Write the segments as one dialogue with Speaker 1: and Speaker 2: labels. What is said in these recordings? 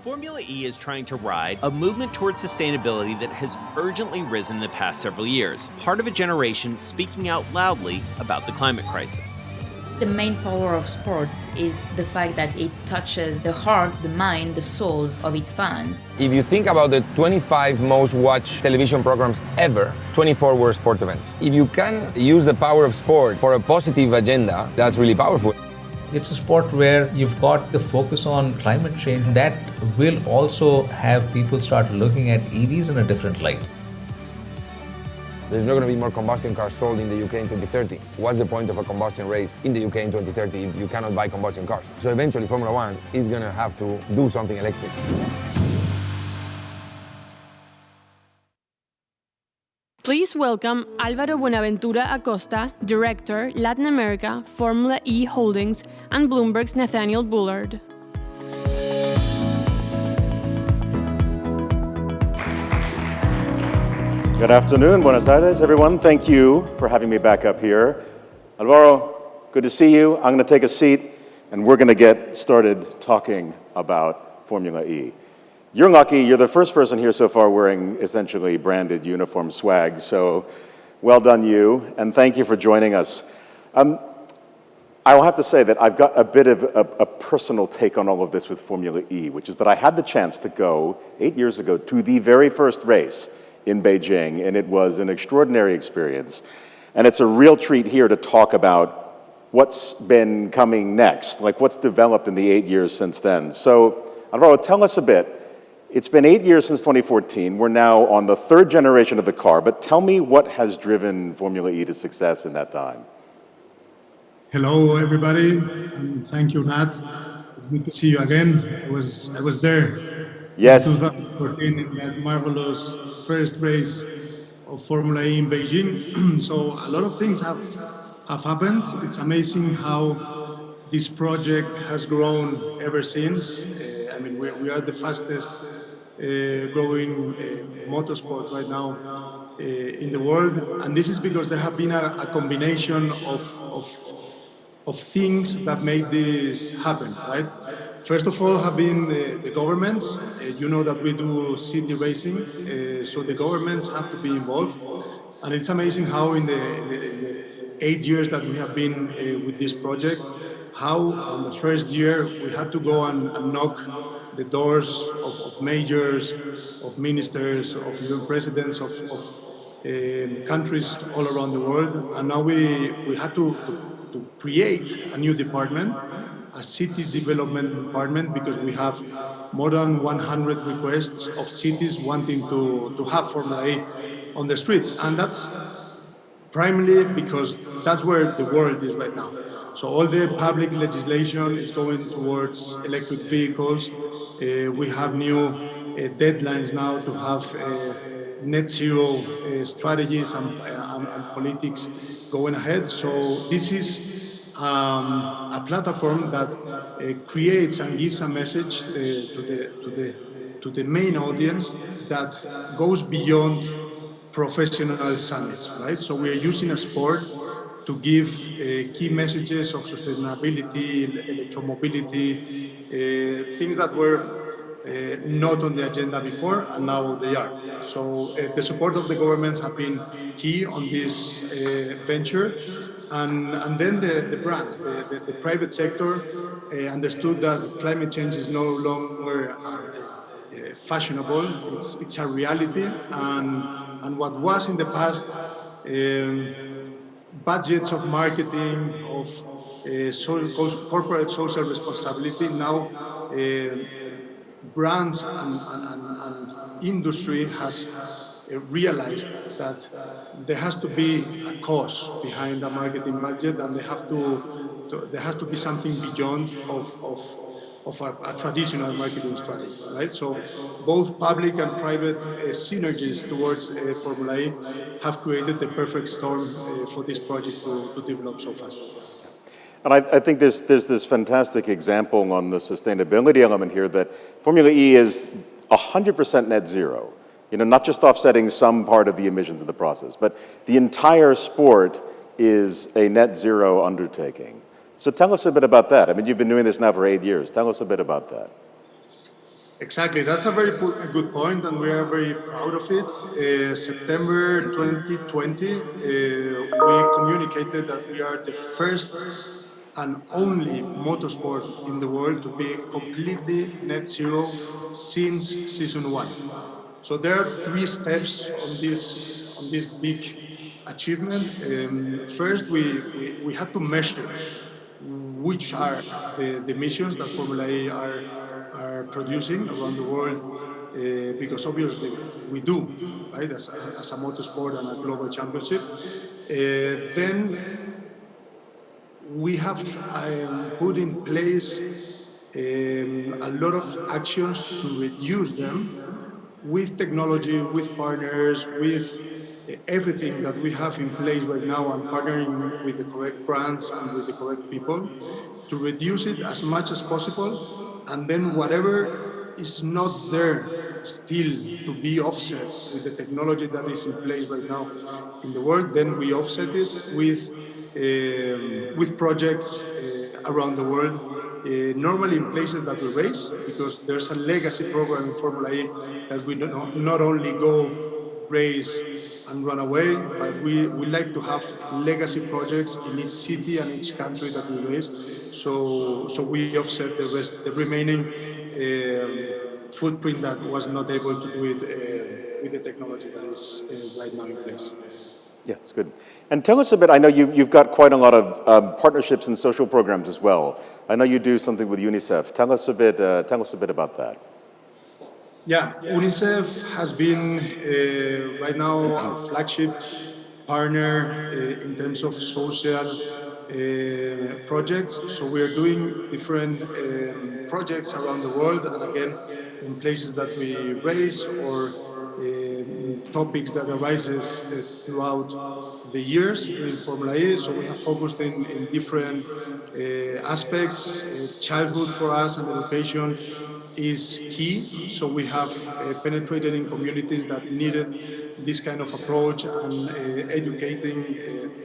Speaker 1: Formula E is trying to ride a movement towards sustainability that has urgently risen in the past several years, part of a generation speaking out loudly about the climate crisis.
Speaker 2: The main power of sports is the fact that it touches the heart, the mind, the souls of its fans.
Speaker 3: If you think about the 25 most watched television programs ever, 24 were sport events. If you can use the power of sport for a positive agenda, that's really powerful.
Speaker 4: It's a sport where you've got the focus on climate change that will also have people start looking at EVs in a different light.
Speaker 3: There's not going to be more combustion cars sold in the UK in 2030. What's the point of a combustion race in the UK in 2030 if you cannot buy combustion cars? So eventually Formula One is going to have to do something electric.
Speaker 5: Please welcome Álvaro Buenaventura Acosta, Director, Latin America, Formula E Holdings, and Bloomberg's Nathaniel Bullard.
Speaker 6: Good afternoon, Buenos Aires, everyone. Thank you for having me back up here. Alvaro, good to see you. I'm going to take a seat, and we're going to get started talking about Formula E. You're lucky. You're the first person here so far wearing essentially branded uniform swag, so well done you, and thank you for joining us. I will have to say that I've got a bit of a personal take on all of this with Formula E, which is that I had the chance to go 8 years ago to the very first race in Beijing, and it was an extraordinary experience. And it's a real treat here to talk about what's been coming next, like what's developed in the 8 years since then. So, Alvaro, tell us a bit. It's been 8 years since 2014. We're now on the third generation of the car, but tell me what has driven Formula E to success in that time.
Speaker 7: Hello, everybody, and thank you, Nat. It's good to see you again. I was there.
Speaker 6: Yes.
Speaker 7: In 2014 in that marvelous first race of Formula E in Beijing. So a lot of things have happened. It's amazing how this project has grown ever since. I mean, we are the fastest growing motorsport right now in the world, and this is because there have been a combination of things that make this happen, right? First of all, have been the governments. You know that we do city racing, so the governments have to be involved. And it's amazing how in the 8 years that we have been with this project, how on the first year we had to go and knock the doors of majors, of ministers, of even presidents of countries all around the world. And now we had to create a new department, a city development department, because we have more than 100 requests of cities wanting to have Formula E on the streets. And that's primarily because that's where the world is right now. So all the public legislation is going towards electric vehicles. We have new deadlines now to have net zero strategies and politics going ahead. So this is a platform that creates and gives a message to the main audience that goes beyond professional summits, right? So we are using a sport to give key messages of sustainability, electromobility, things that were not on the agenda before, and now they are. So the support of the governments have been key on this venture. And then the brands, the private sector understood that climate change is no longer fashionable, it's a reality. And what was in the past budgets of marketing, of corporate social responsibility, now brands and industry has realized that there has to be a cause behind the marketing budget, and there has to be something beyond of a traditional marketing strategy, right? So both public and private synergies towards Formula E have created the perfect storm for this project to develop so fast.
Speaker 6: And I think there's this fantastic example on the sustainability element here that Formula E is 100% net zero. You know, not just offsetting some part of the emissions of the process, but the entire sport is a net zero undertaking. So tell us a bit about that. I mean, you've been doing this now for 8 years. Tell us a bit about that.
Speaker 7: Exactly, that's a very a good point, and we are very proud of it. September 2020, we communicated that we are the first and only motorsport in the world to be completely net zero since season one. So there are three steps on this big achievement. First, we had to measure which are the emissions that Formula E are producing around the world, because obviously we do, right, as a motorsport and a global championship. Then we have put in place a lot of actions to reduce them with technology, with partners, with everything that we have in place right now, and partnering with the correct brands and with the correct people to reduce it as much as possible. And then whatever is not there still to be offset with the technology that is in place right now in the world, then we offset it with projects around the world, normally in places that we race, because there's a legacy program in Formula E that we not only go race and run away, but we like to have legacy projects in each city and each country that we race. So we offset the remaining footprint that was not able to do it with the technology that is right now in place.
Speaker 6: Yeah, it's good. And tell us a bit, I know you've got quite a lot of partnerships and social programs as well. I know you do something with UNICEF. Tell us a bit about that.
Speaker 7: Yeah, UNICEF has been right now our flagship partner in terms of social projects. So we are doing different projects around the world, and again, in places that we race or topics that arises throughout the years in Formula E. So we have focused in different aspects. Childhood for us and education is key. So we have penetrated in communities that needed this kind of approach, and educating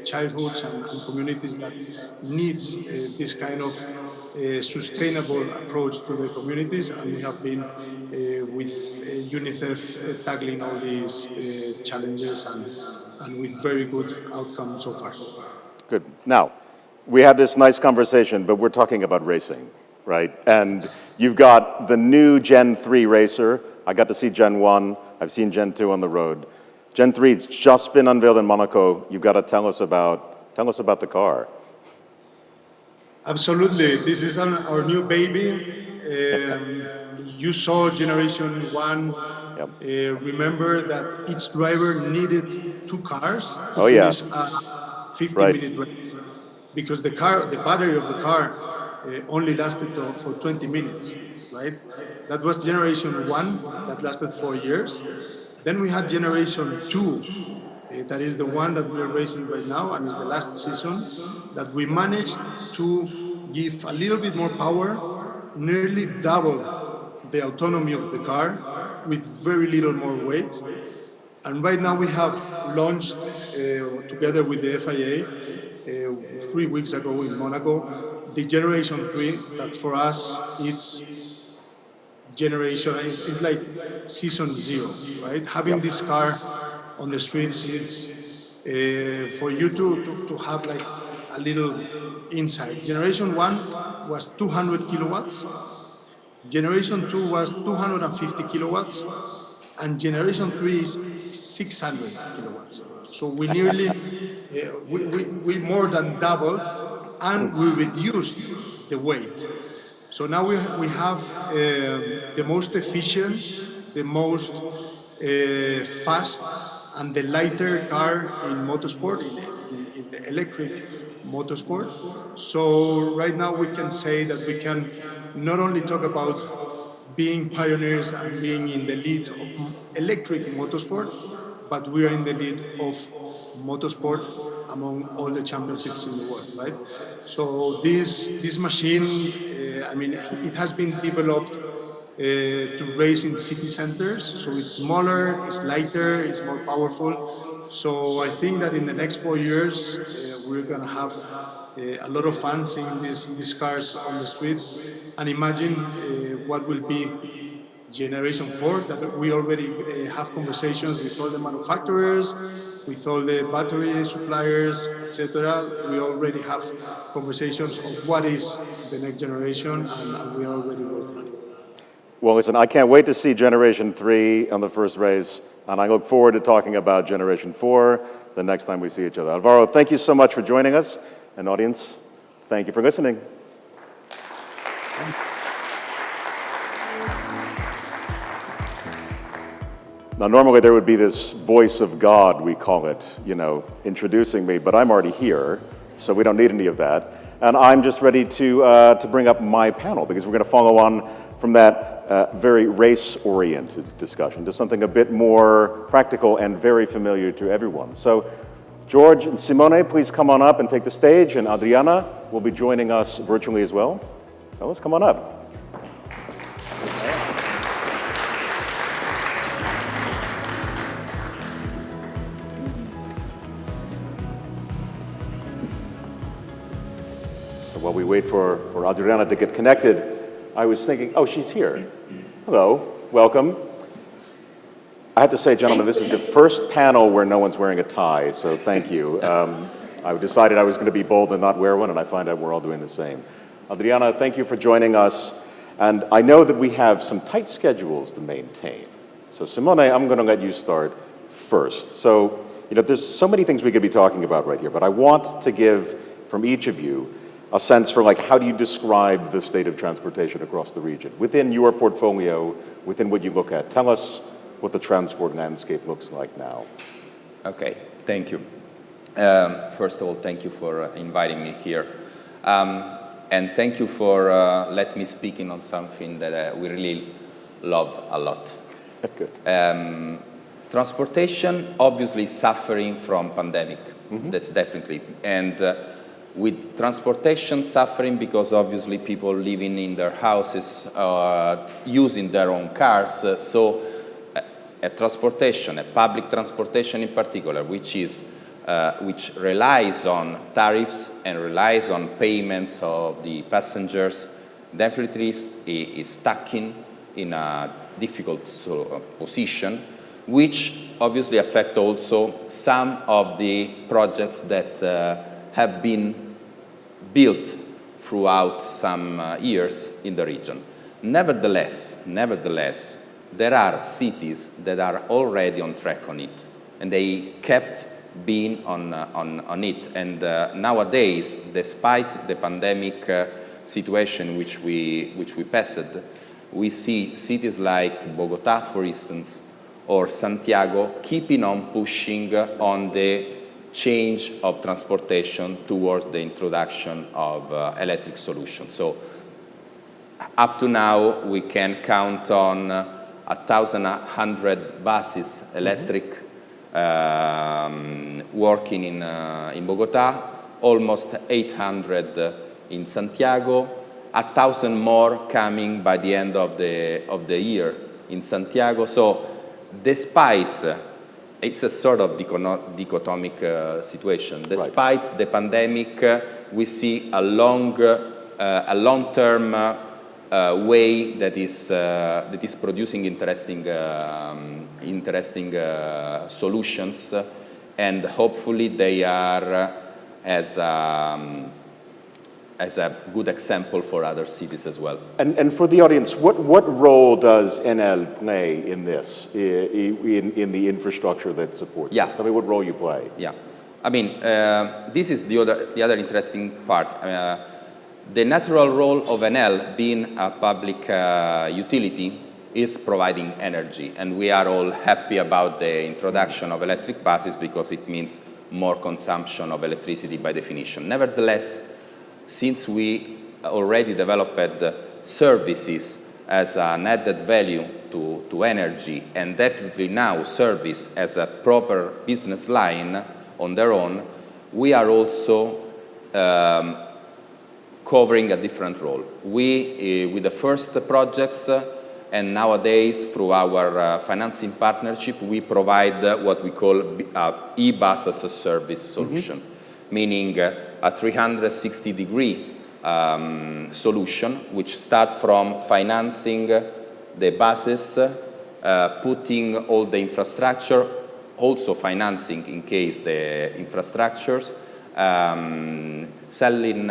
Speaker 7: childhoods and communities that needs this kind of sustainable approach to their communities. And we have been with UNICEF tackling all these challenges, and with very good outcome so far.
Speaker 6: Good. Now, we had this nice conversation, but we're talking about racing, right? And you've got the new Gen 3 racer. I got to see Gen 1. I've seen Gen 2 on the road. Gen 3's just been unveiled in Monaco. You've got to tell us about the car.
Speaker 7: Absolutely. This is our new baby. You saw Generation 1.
Speaker 6: Yep.
Speaker 7: Remember that each driver needed two cars to finish a 50-minute race, because the battery of the car only lasted for 20 minutes, right? That was Generation 1, that lasted 4 years. Then we had Generation 2, that is the one that we're racing right now, and is the last season, that we managed to give a little bit more power, nearly double the autonomy of the car, with very little more weight. And right now we have launched, together with the FIA, 3 weeks ago in Monaco, the Generation 3, that for us it's like season 0, right? Having this car on the streets, it's for you to have like a little insight. Generation 1 was 200 kilowatts, Generation 2 was 250 kilowatts, and Generation 3 is 600 kilowatts. So we nearly, we more than doubled, and we reduced the weight. So now we have the most efficient, the most fast, and the lighter car in motorsport, in the electric motorsport. So right now we can say that we can not only talk about being pioneers and being in the lead of electric motorsport, but we are in the lead of motorsport among all the championships in the world, right? So this machine, I mean, it has been developed to race in city centers. So it's smaller, it's lighter, it's more powerful. So I think that in the next 4 years, we're gonna have a lot of fun seeing these cars on the streets. And imagine what will be Generation 4, that we already have conversations with all the manufacturers, with all the battery suppliers, etc. We already have conversations of what is the next generation, and we are already working on it.
Speaker 6: Well, listen, I can't wait to see Generation 3 on the first race, and I look forward to talking about Generation 4 the next time we see each other. Alvaro, thank you so much for joining us, and audience, thank you for listening. Now, normally there would be this voice of God, we call it, introducing me, but I'm already here, so we don't need any of that. And I'm just ready to bring up my panel, because we're going to follow on from that very race-oriented discussion to something a bit more practical and very familiar to everyone. So, George and Simone, please come on up and take the stage, and Adriana will be joining us virtually as well. Fellas, come on up. So while we wait for Adriana to get connected, I was thinking, oh, she's here. Hello, welcome. I have to say, gentlemen, this is the first panel where no one's wearing a tie, so thank you. I decided I was going to be bold and not wear one, and I find out we're all doing the same. Adriana, thank you for joining us. And I know that we have some tight schedules to maintain. So Simone, I'm going to let you start first. So, there's so many things we could be talking about right here, but I want to give from each of you a sense for how do you describe the state of transportation across the region? Within your portfolio, within what you look at, tell us what the transport landscape looks like now.
Speaker 8: Okay, thank you. First of all, thank you for inviting me here. And thank you for letting me speak on something that we really love a lot.
Speaker 6: Good.
Speaker 8: Transportation obviously suffering from pandemic. Mm-hmm. That's definitely. And with transportation suffering because obviously people living in their houses, using their own cars. So a transportation, a public transportation in particular, which relies on tariffs and relies on payments of the passengers, definitely is stuck in a difficult position, which obviously affect also some of the projects that have been built throughout some years in the region. Nevertheless, there are cities that are already on track on it, and they kept being on it. And nowadays, despite the pandemic situation which we passed, we see cities like Bogota, for instance, or Santiago keeping on pushing on the change of transportation towards the introduction of electric solutions. So up to now, we can count on 1,100 buses, electric, working in Bogota, almost 800 in Santiago, 1,000 more coming by the end of the year in Santiago. So despite it's a sort of dichotomic situation. Despite the pandemic, we see a long-term way that is producing interesting solutions, and hopefully they are as a good example for other cities as well.
Speaker 6: And for the audience, what role does Enel play in this, in the infrastructure that supports this? Tell me what role you play.
Speaker 8: Yeah, I mean, this is the other interesting part. The natural role of Enel, being a public utility, is providing energy, and we are all happy about the introduction of electric buses because it means more consumption of electricity by definition. Nevertheless, since we already developed services as an added value to energy, and definitely now service as a proper business line on their own, we are also covering a different role. We, with the first projects, and nowadays through our financing partnership, we provide what we call e-bus as a service solution, meaning a 360-degree solution, which starts from financing the buses, putting all the infrastructure, also financing in case the infrastructures, selling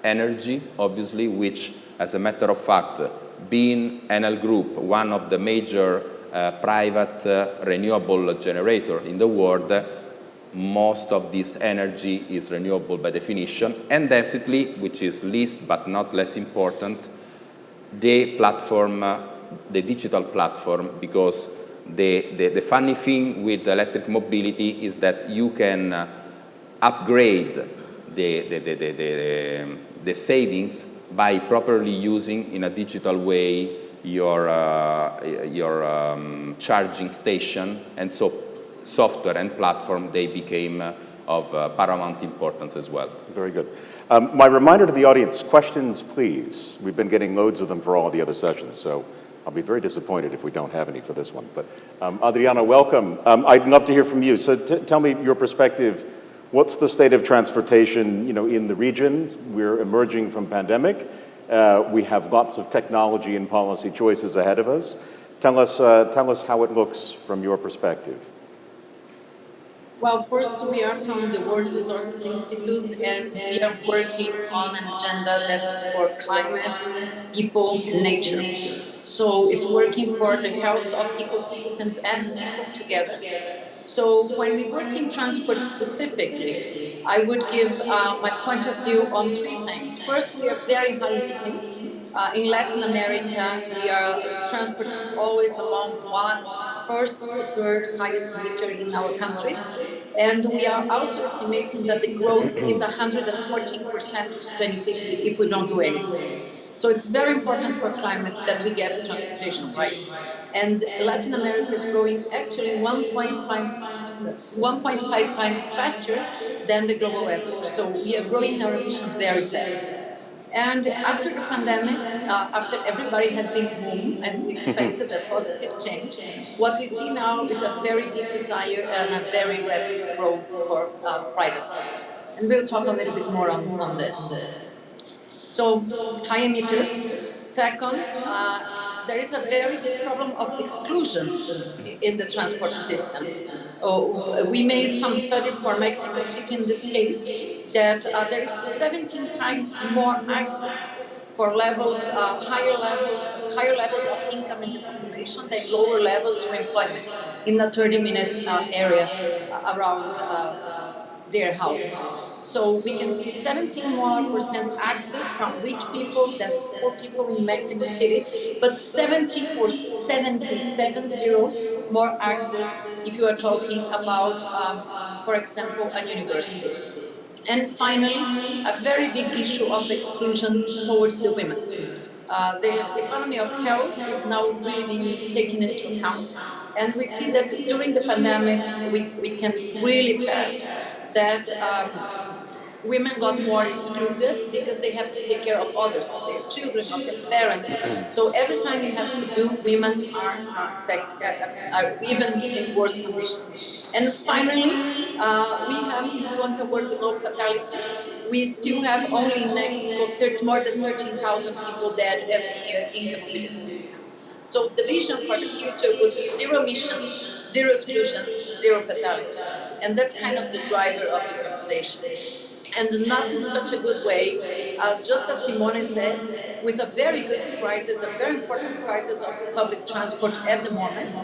Speaker 8: energy, obviously, which, as a matter of fact, being Enel Group, one of the major private renewable generator in the world, most of this energy is renewable by definition, and definitely, which is least but not less important, the platform, the digital platform, because the funny thing with electric mobility is that you can upgrade the savings by properly using in a digital way your charging station, and so software and platform, they became of paramount importance as well.
Speaker 6: Very good. My reminder to the audience, questions, please. We've been getting loads of them for all the other sessions, so I'll be very disappointed if we don't have any for this one. But Adriana, welcome. I'd love to hear from you. So tell me your perspective. What's the state of transportation, in the region? We're emerging from pandemic. We have lots of technology and policy choices ahead of us. Tell us how it looks from your perspective.
Speaker 2: Well, first, we are from the World Resources Institute, and we are working on an agenda that's for climate, people, and nature. So it's working for the health of ecosystems and people together. So when we work in transport specifically, I would give my point of view on three things. First, we are very high emitting. In Latin America, transport is always among first to third highest emitter in our countries. And we are also estimating that the growth is 114% to 2050 if we don't do anything. So it's very important for climate that we get transportation right. And Latin America is growing actually 1.5 times faster than the global average. So we are growing our emissions very fast. And after the pandemics, after everybody has been home and we expected a positive change, what we see now is a very big desire and a very rapid growth for private cars. And we'll talk a little bit more on this. So, high emitters. Second, there is a very big problem of exclusion in the transport systems. We made some studies for Mexico City in this case, that there is 17 times more access for higher levels of income in the population than lower levels to employment in a 30-minute area around their houses. So we can see 17% more access from rich people than poor people in Mexico City, but 70 more access if you are talking about, for example, a university. And finally, a very big issue of exclusion towards the women. The economy of health is now really being taken into account. And we see that during the pandemics, we can really test that women got more excluded because they have to take care of others, of their children, of their parents. So every time you have to do, women are even in worse conditions. And finally, if we want to work with low fatalities, we still have only in Mexico more than 13,000 people dead every year in the mobility system. So the vision for the future would be zero emissions, zero exclusion, zero fatalities. And that's kind of the driver of the conversation. And not in such a good way, just as Simone said, with a very good crisis, a very important crisis of public transport at the moment,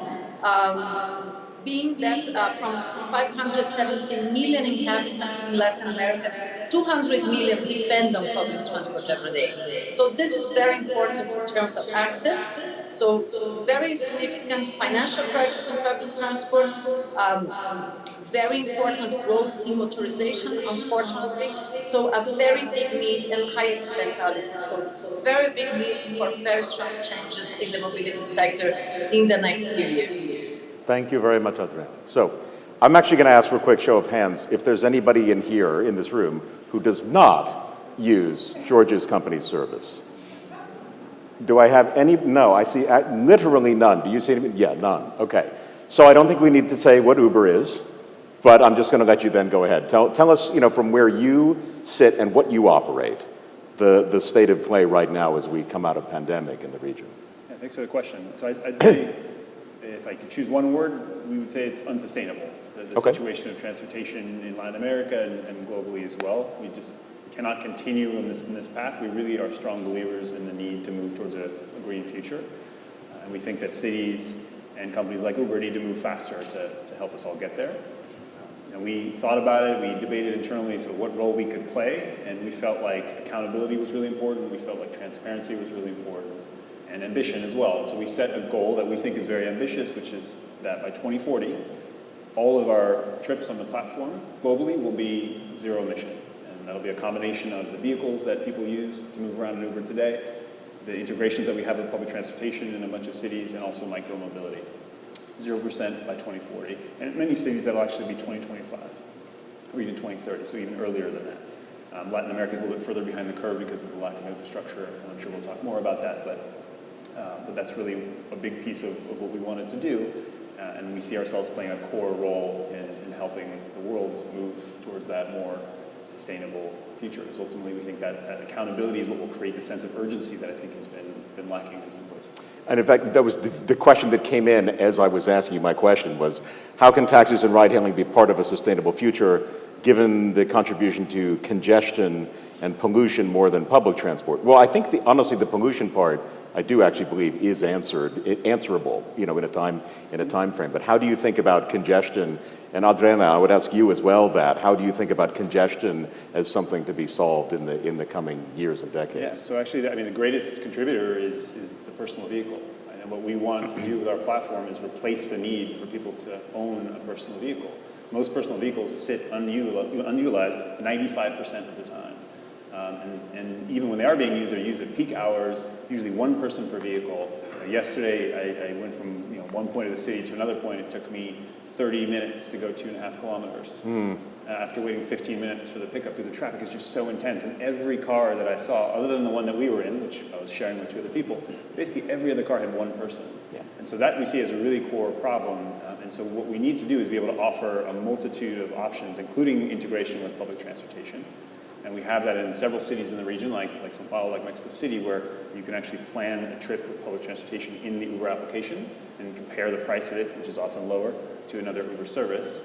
Speaker 2: being that from 570 million inhabitants in Latin America, 200 million depend on public transport every day. So this is very important in terms of access. So very significant financial crisis in public transport, very important growth in motorization, unfortunately. So a very big need and high accidentality. So very big need for very strong changes in the mobility sector in the next few years.
Speaker 6: Thank you very much, Adriana. So I'm actually going to ask for a quick show of hands if there's anybody in here, in this room, who does not use George's company service. Do I have any? No, I see literally none. Do you see any? Yeah, none. Okay. So I don't think we need to say what Uber is, but I'm just going to let you then go ahead. Tell us, from where you sit and what you operate, the state of play right now as we come out of pandemic in the region.
Speaker 9: Thanks for the question. So I'd say, if I could choose one word, we would say it's unsustainable. The situation of transportation in Latin America and globally as well. We just cannot continue in this path. We really are strong believers in the need to move towards a green future. And we think that cities and companies like Uber need to move faster to help us all get there. And we thought about it, we debated internally sort of what role we could play, and we felt like accountability was really important, we felt like transparency was really important, and ambition as well. So we set a goal that we think is very ambitious, which is that by 2040, all of our trips on the platform globally will be zero emission. And that'll be a combination of the vehicles that people use to move around in Uber today, the integrations that we have with public transportation in a bunch of cities, and also micro-mobility. 0% by 2040. And in many cities, that'll actually be 2025 or even 2030, so even earlier than that. Latin America is a little bit further behind the curve because of the lack of infrastructure, and I'm sure we'll talk more about that, but that's really a big piece of what we wanted to do, and we see ourselves playing a core role in helping the world move towards that more sustainable future. Because ultimately, we think that accountability is what will create the sense of urgency that I think has been lacking in some places.
Speaker 6: And in fact, that was the question that came in as I was asking you my question was, how can taxis and ride-hailing be part of a sustainable future given the contribution to congestion and pollution more than public transport? Well, I think honestly the pollution part, I do actually believe is answerable, in a time frame. But how do you think about congestion? And Adriana, I would ask you as well that. How do you think about congestion as something to be solved in the coming years and decades?
Speaker 9: Yeah, so actually, the greatest contributor is the personal vehicle. And what we want to do with our platform is replace the need for people to own a personal vehicle. Most personal vehicles sit unutilized 95% of the time. And even when they are being used, they're used at peak hours, usually one person per vehicle. Yesterday, I went from one point of the city to another point. It took me 30 minutes to go 2.5 kilometers after waiting 15 minutes for the pickup because the traffic is just so intense. And every car that I saw, other than the one that we were in, which I was sharing with 2 other people, basically every other car had one person. Yeah. And so that we see as a really core problem. And so what we need to do is be able to offer a multitude of options, including integration with public transportation. And we have that in several cities in the region, like Sao Paulo, like Mexico City, where you can actually plan a trip with public transportation in the Uber application and compare the price of it, which is often lower, to another Uber service,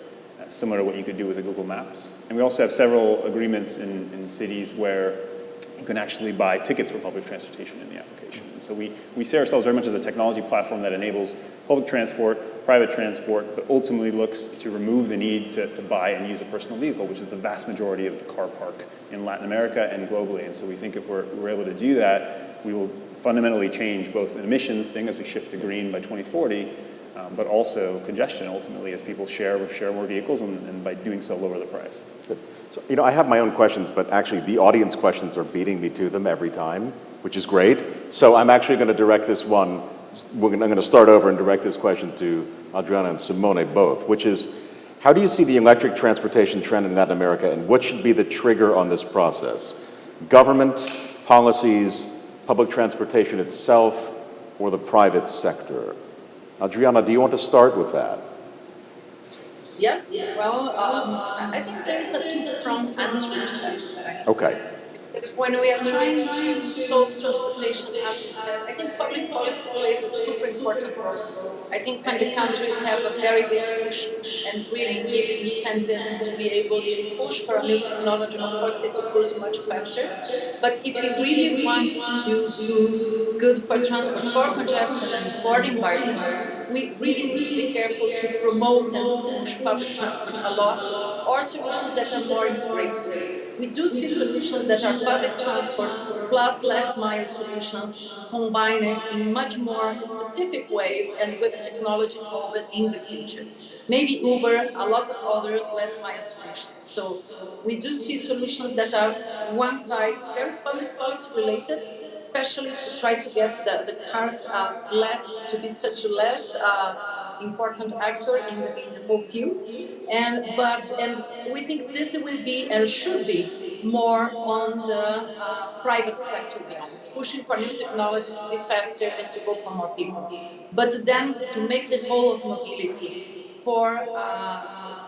Speaker 9: similar to what you could do with the Google Maps. And we also have several agreements in cities where you can actually buy tickets for public transportation in the application. And so we see ourselves very much as a technology platform that enables public transport, private transport, but ultimately looks to remove the need to buy and use a personal vehicle, which is the vast majority of the car park in Latin America and globally. And so we think if we're able to do that, we will fundamentally change both an emissions thing as we shift to green by 2040, but also congestion ultimately as people share more vehicles and by doing so lower the price.
Speaker 6: Good. So, I have my own questions, but actually the audience questions are beating me to them every time, which is great. So I'm actually going to direct this one. I'm going to start over and direct this question to Adriana and Simone both, which is, how do you see the electric transportation trend in Latin America, and what should be the trigger on this process? Government, policies, public transportation itself, or the private sector? Adriana, do you want to start with that?
Speaker 2: Yes, well, I think there is a two-pronged answer to that.
Speaker 6: Okay.
Speaker 2: It's when we are trying to solve transportation, as you said, I think public policy plays a super important role. I think when the countries have a very big push and really give incentives to be able to push for a new technology, of course it occurs much faster. But if you really want to do good for transport, for congestion and for the environment, we really need to be careful to promote and push public transport a lot, or solutions that are more integrated. We do see solutions that are public transport plus last mile solutions combined in much more specific ways and with technology involved in the future. Maybe Uber, a lot of others, last mile solutions. So we do see solutions that are one side very public policy related, especially to try to get the cars to be such a less important actor in the whole field. And we think this will be and should be more on the private sector beyond, pushing for new technology to be faster and to go for more people. But then to make the whole of mobility for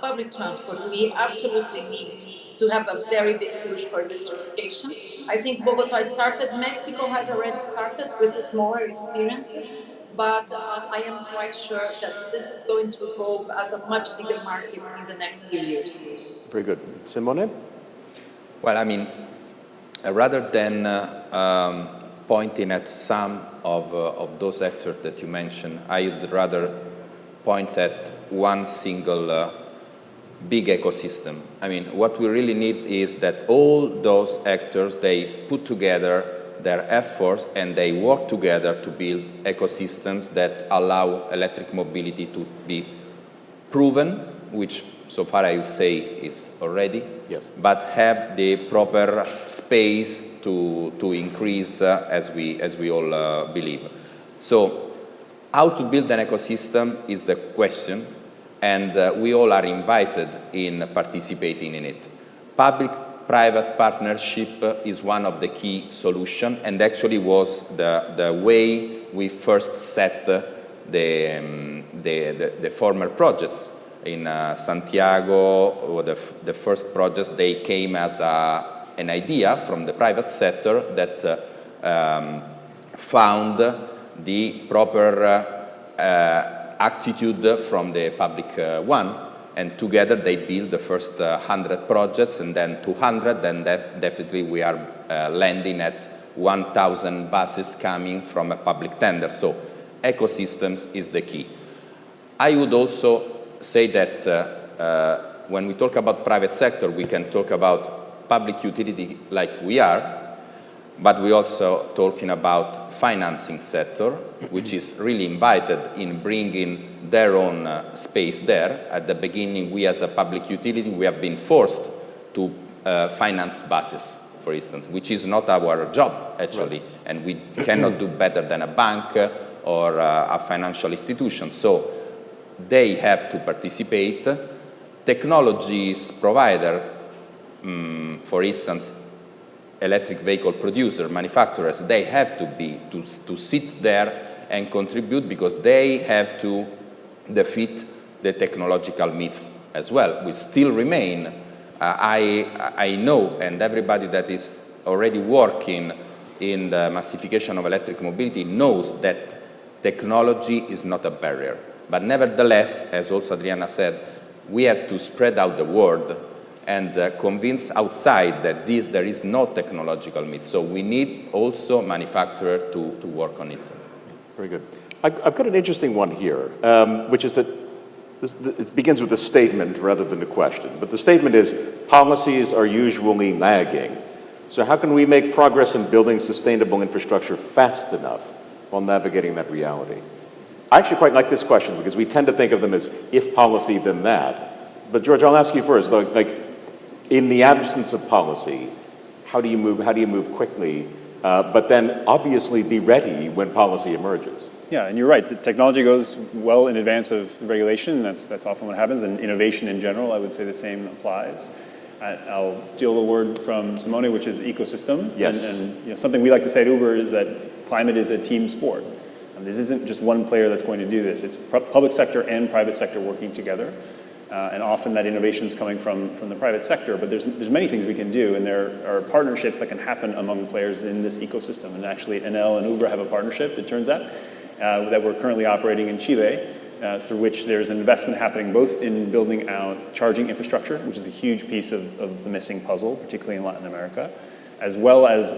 Speaker 2: public transport, we absolutely need to have a very big push for electrification. I think Bogota started, Mexico has already started with the smaller experiences, but I am quite sure that this is going to evolve as a much bigger market in the next few years.
Speaker 6: Very good. Simone?
Speaker 8: Well, I mean, rather than pointing at some of those actors that you mentioned, I would rather point at one single big ecosystem. I mean, what we really need is that all those actors, they put together their efforts and they work together to build ecosystems that allow electric mobility to be proven, which so far I would say is already,
Speaker 6: yes,
Speaker 8: but have the proper space to increase as we all believe. So how to build an ecosystem is the question, and we all are invited in participating in it. Public-private partnership is one of the key solutions, and actually was the way we first set the former projects. In Santiago, the first projects, they came as an idea from the private sector that found the proper attitude from the public one, and together they built the first 100 projects, and then 200, and definitely we are landing at 1,000 buses coming from a public tender. So ecosystems is the key. I would also say that when we talk about private sector, we can talk about public utility like we are, but we're also talking about financing sector, which is really invited in bringing their own space there. At the beginning, we as a public utility, we have been forced to finance buses, for instance, which is not our job, actually, right, and we cannot do better than a bank or a financial institution. So they have to participate. Technologies provider, for instance, electric vehicle producer, manufacturers, they have to sit there and contribute, because they have to defeat the technological myths as well. We still remain, I know, and everybody that is already working in the massification of electric mobility knows that technology is not a barrier. But nevertheless, as also Adriana said, we have to spread out the word and convince outside that there is no technological myth. So we need also manufacturers to work on it.
Speaker 6: Very good. I've got an interesting one here, which is that it begins with a statement rather than a question. But the statement is, policies are usually lagging. So how can we make progress in building sustainable infrastructure fast enough while navigating that reality? I actually quite like this question, because we tend to think of them as if policy, then that. But George, I'll ask you first. Like, in the absence of policy, how do you move quickly, but then obviously be ready when policy emerges?
Speaker 9: Yeah, and you're right. The technology goes well in advance of the regulation. That's often what happens. And innovation in general, I would say the same applies. I'll steal a word from Simone, which is ecosystem.
Speaker 6: Yes.
Speaker 9: And something we like to say at Uber is that climate is a team sport. This isn't just one player that's going to do this. It's public sector and private sector working together. And often that innovation is coming from the private sector, but there's many things we can do, and there are partnerships that can happen among players in this ecosystem. And actually, Enel and Uber have a partnership, it turns out, that we're currently operating in Chile, through which there's an investment happening both in building out charging infrastructure, which is a huge piece of the missing puzzle, particularly in Latin America, as well as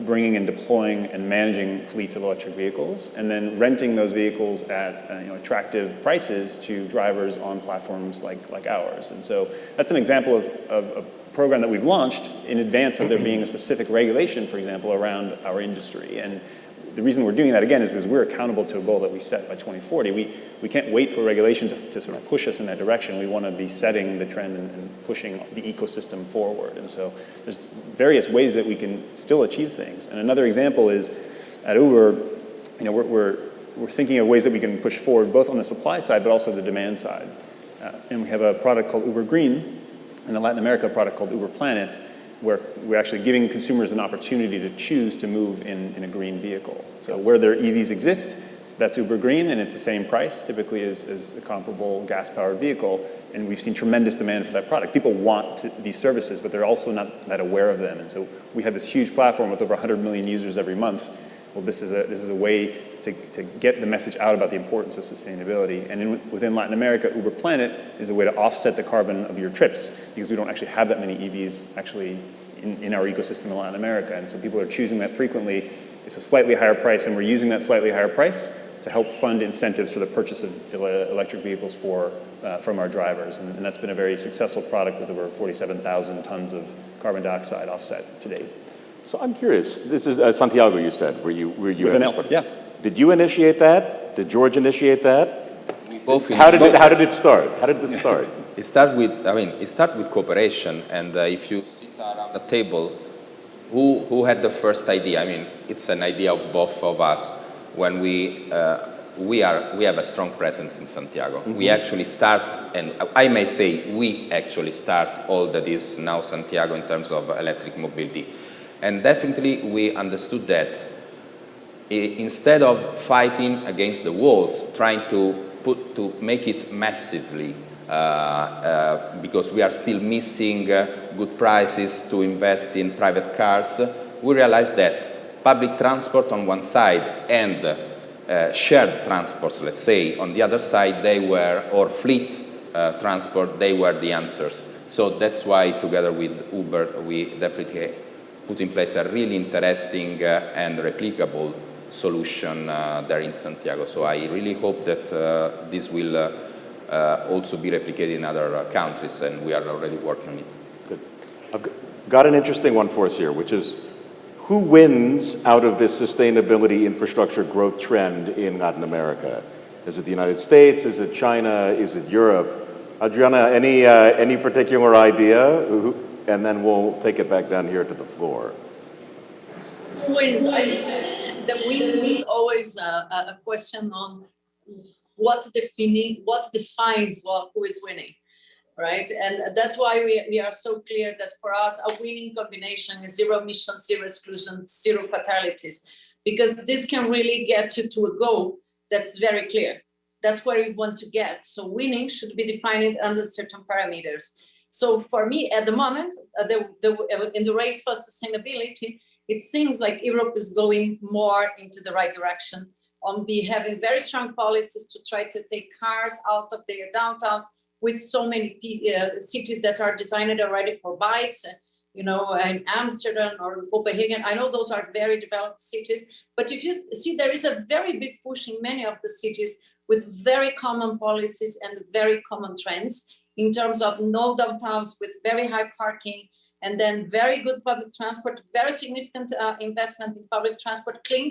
Speaker 9: bringing and deploying and managing fleets of electric vehicles, and then renting those vehicles at attractive prices to drivers on platforms like ours. And so that's an example of a program that we've launched in advance of there being a specific regulation, for example, around our industry. And the reason we're doing that, again, is because we're accountable to a goal that we set by 2040. We can't wait for regulation to sort of push us in that direction. We want to be setting the trend and pushing the ecosystem forward. And so there's various ways that we can still achieve things. And another example is at Uber, we're thinking of ways that we can push forward both on the supply side but also the demand side. And we have a product called Uber Green, and in Latin America a product called Uber Planet, where we're actually giving consumers an opportunity to choose to move in a green vehicle. So where their EVs exist, so that's Uber Green, and it's the same price typically as a comparable gas-powered vehicle. And we've seen tremendous demand for that product. People want these services, but they're also not that aware of them. And so we have this huge platform with over 100 million users every month. Well, this is a way to get the message out about the importance of sustainability. And within Latin America, Uber Planet is a way to offset the carbon of your trips, because we don't actually have that many EVs actually in our ecosystem in Latin America. And so people are choosing that frequently. It's a slightly higher price, and we're using that slightly higher price to help fund incentives for the purchase of electric vehicles from our drivers. And that's been a very successful product with over 47,000 tons of carbon dioxide offset to date.
Speaker 6: So I'm curious, this is Santiago, you said, were you
Speaker 9: With
Speaker 6: at
Speaker 9: an
Speaker 6: this
Speaker 9: L,
Speaker 6: part?
Speaker 9: yeah.
Speaker 6: Did you initiate that? Did George initiate that?
Speaker 8: We both
Speaker 6: How did it start? How did it start?
Speaker 8: It started with cooperation, and if you sit around the table, who had the first idea? I mean, it's an idea of both of us. When we have a strong presence in Santiago. Mm-hmm. We actually start, and I may say we actually start all that is now Santiago in terms of electric mobility. And definitely we understood that instead of fighting against the walls, trying to make it massively, because we are still missing good prices to invest in private cars, we realized that public transport on one side and shared transports, let's say, on the other side, or fleet transport, they were the answers. So that's why, together with Uber, we definitely put in place a really interesting and replicable solution there in Santiago. So I really hope that this will also be replicated in other countries, and we are already working on it.
Speaker 6: Good. I've got an interesting one for us here, which is, who wins out of this sustainability infrastructure growth trend in Latin America? Is it the United States? Is it China? Is it Europe? Adriana, any particular idea? And then we'll take it back down here to the floor.
Speaker 2: Who wins? I think the wins is always a question on what defines who is winning. Right, and that's why we are so clear that for us, a winning combination is zero emissions, zero exclusion, zero fatalities, because this can really get you to a goal that's very clear. That's where we want to get. So winning should be defined under certain parameters. So for me, at the moment, in the race for sustainability, it seems like Europe is going more into the right direction on having very strong policies to try to take cars out of their downtowns, with so many cities that are designed already for bikes, in Amsterdam or Copenhagen. I know those are very developed cities, but if you see, there is a very big push in many of the cities with very common policies and very common trends in terms of no downtowns with very high parking, and then very good public transport, very significant investment in public transport, clean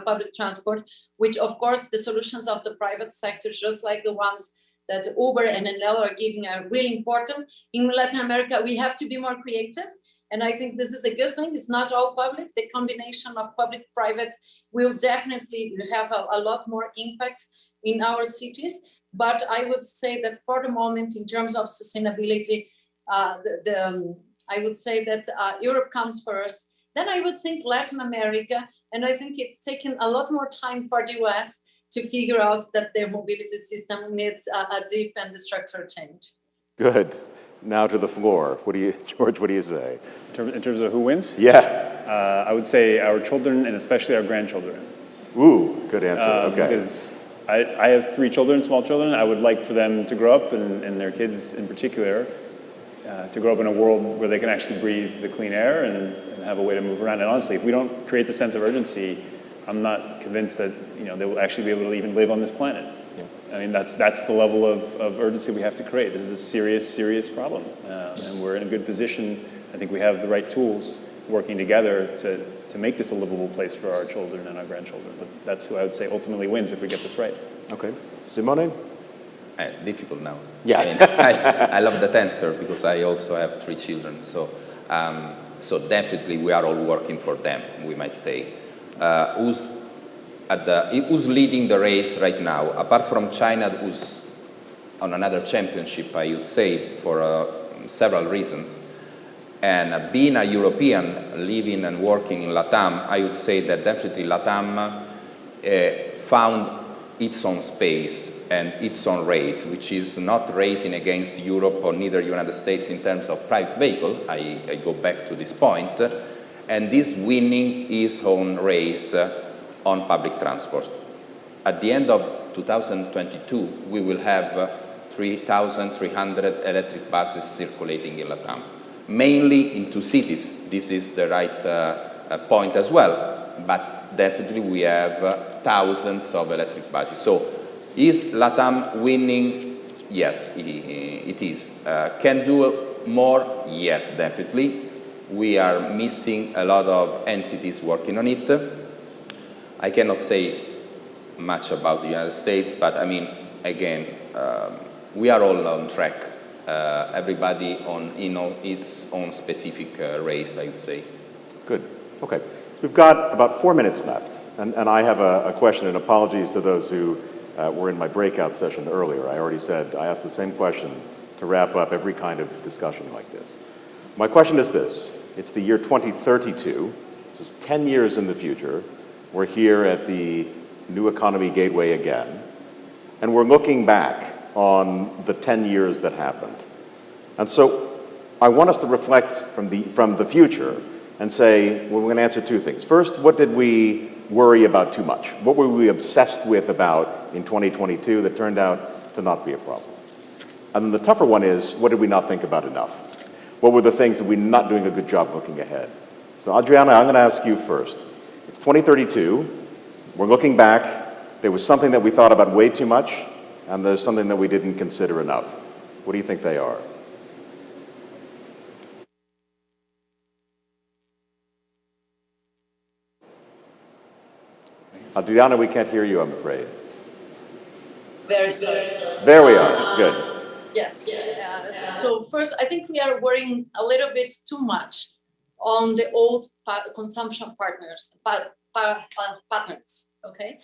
Speaker 2: public transport, which of course the solutions of the private sector, just like the ones that Uber and Enel are giving, are really important. In Latin America, we have to be more creative. And I think this is a good thing. It's not all public. The combination of public-private will definitely have a lot more impact in our cities. But I would say that for the moment, in terms of sustainability, I would say that Europe comes first. Then I would think Latin America, and I think it's taken a lot more time for the US to figure out that their mobility system needs a deep and structural change.
Speaker 6: Good. Now to the floor. George, what do you say?
Speaker 9: In terms of who wins?
Speaker 6: Yeah.
Speaker 9: I would say our children, and especially our grandchildren.
Speaker 6: Ooh, good answer. Okay.
Speaker 9: Because I have 3 children, small children. I would like for them to grow up, and their kids in particular, to grow up in a world where they can actually breathe the clean air and have a way to move around. And honestly, if we don't create the sense of urgency, I'm not convinced that they will actually be able to even live on this planet. Yeah. I mean, that's the level of urgency we have to create. This is a serious, serious problem, and we're in a good position. I think we have the right tools working together to make this a livable place for our children and our grandchildren. But that's who I would say ultimately wins if we get this right.
Speaker 6: Okay, Simone.
Speaker 8: Difficult now.
Speaker 6: Yeah.
Speaker 8: I love that answer because I also have 3 children. So definitely we are all working for them, we might say. Who's leading the race right now? Apart from China, who's on another championship, I would say, for several reasons. And being a European, living and working in LATAM, I would say that definitely LATAM found its own space and its own race, which is not racing against Europe or neither United States in terms of private vehicle. I go back to this point. And this winning its own race on public transport. At the end of 2022, we will have 3,300 electric buses circulating in LATAM, mainly in 2 cities. This is the right point as well, but definitely we have thousands of electric buses. So is LATAM winning? Yes, it is. Can do more? Yes, definitely. We are missing a lot of entities working on it. I cannot say much about the United States, but I mean, again, we are all on track. Everybody on its own specific race, I would say.
Speaker 6: Good. Okay. So we've got about 4 minutes left, and I have a question, and apologies to those who were in my breakout session earlier. I already said I asked the same question to wrap up every kind of discussion like this. My question is this. It's the year 2032, just 10 years in the future. We're here at the New Economy Gateway again, and we're looking back on the 10 years that happened. And so I want us to reflect from the future and say, well, we're going to answer 2 things. First, what did we worry about too much? What were we obsessed with about in 2022 that turned out to not be a problem? And then the tougher one is, what did we not think about enough? What were the things that we're not doing a good job looking ahead? So Adriana, I'm going to ask you first. It's 2032. We're looking back. There was something that we thought about way too much, and there's something that we didn't consider enough. What do you think they are? Adriana, we can't hear you, I'm afraid.
Speaker 2: Very sorry.
Speaker 6: There we are. Good.
Speaker 2: Yes. So first, I think we are worrying a little bit too much on the old consumption patterns, okay?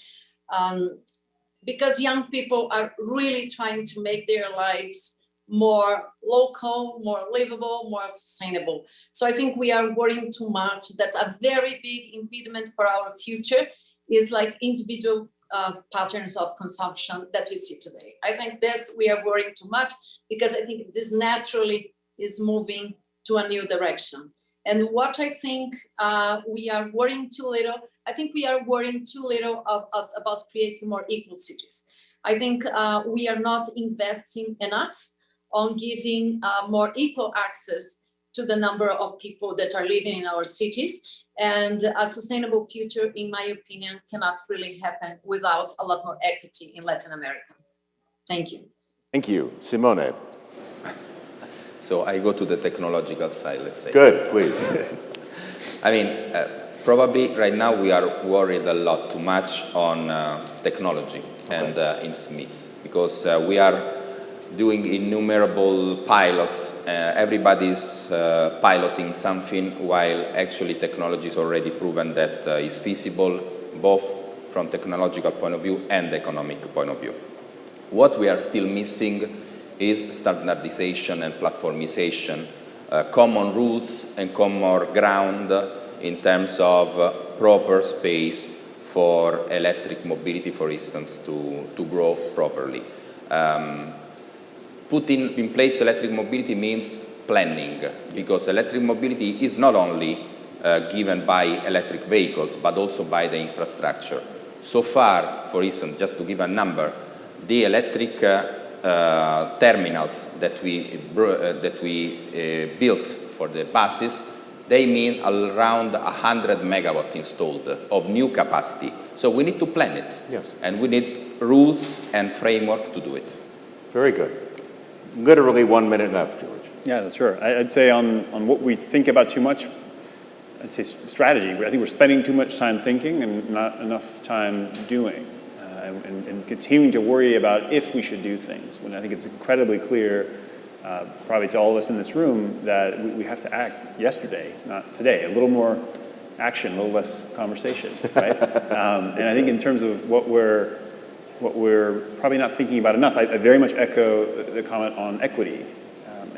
Speaker 2: Because young people are really trying to make their lives more local, more livable, more sustainable. So I think we are worrying too much that a very big impediment for our future is like individual patterns of consumption that we see today. I think this we are worrying too much because I think this naturally is moving to a new direction. And what I think we are worrying too little, I think we are worrying too little about creating more equal cities. I think we are not investing enough on giving more equal access to the number of people that are living in our cities. And a sustainable future, in my opinion, cannot really happen without a lot more equity in Latin America. Thank you.
Speaker 6: Thank you. Simone.
Speaker 8: So I go to the technological side, let's say.
Speaker 6: Good, please.
Speaker 8: I mean, probably right now we are worried a lot too much on technology and its mix, because we are doing innumerable pilots. Everybody's piloting something, while actually technology is already proven that is feasible, both from technological point of view and economic point of view. What we are still missing is standardization and platformization, common rules and common ground in terms of proper space for electric mobility, for instance, to grow properly. Putting in place electric mobility means planning, because electric mobility is not only given by electric vehicles, but also by the infrastructure. So far, for instance, just to give a number, the electric terminals that we built for the buses, they mean around 100 megawatt installed of new capacity. So we need to plan it.
Speaker 6: Yes.
Speaker 8: And we need rules and framework to do it.
Speaker 6: Very good. Literally 1 minute left, George.
Speaker 9: Yeah, that's sure. I'd say on what we think about too much, I'd say strategy. I think we're spending too much time thinking and not enough time doing, and continuing to worry about if we should do things, when I think it's incredibly clear, probably to all of us in this room, that we have to act yesterday, not today. A little more action, a little less conversation, right? And I think in terms of what we're what we're probably not thinking about enough. I very much echo the comment on equity.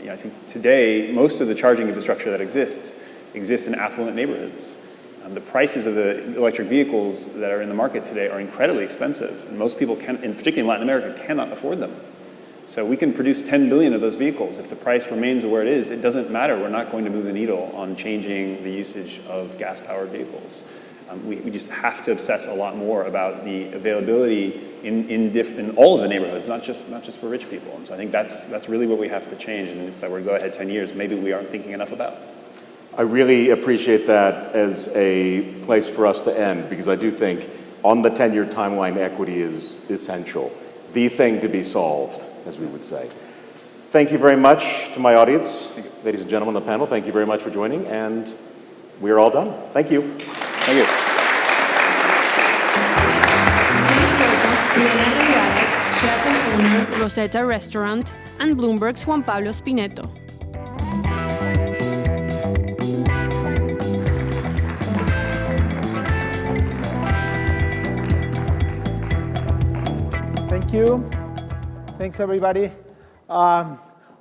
Speaker 9: I think today, most of the charging infrastructure that exists in affluent neighborhoods. The prices of the electric vehicles that are in the market today are incredibly expensive, and most people, particularly in Latin America, cannot afford them. So we can produce 10 billion of those vehicles. If the price remains where it is, it doesn't matter. We're not going to move the needle on changing the usage of gas-powered vehicles. We just have to obsess a lot more about the availability in all of the neighborhoods, not just for rich people. And so I think that's really what we have to change. And if I were to go ahead 10 years, maybe we aren't thinking enough about.
Speaker 6: I really appreciate that as a place for us to end, because I do think on the 10-year timeline, equity is essential, the thing to be solved, as we would say. Thank you very much to my audience. Ladies and gentlemen on the panel, thank you very much for joining, and we are all done. Thank you.
Speaker 9: Thank you.
Speaker 5: Chef and owner, Rosetta Restaurant, and Bloomberg's Juan Pablo Spinetto.
Speaker 10: Thank you. Thanks, everybody.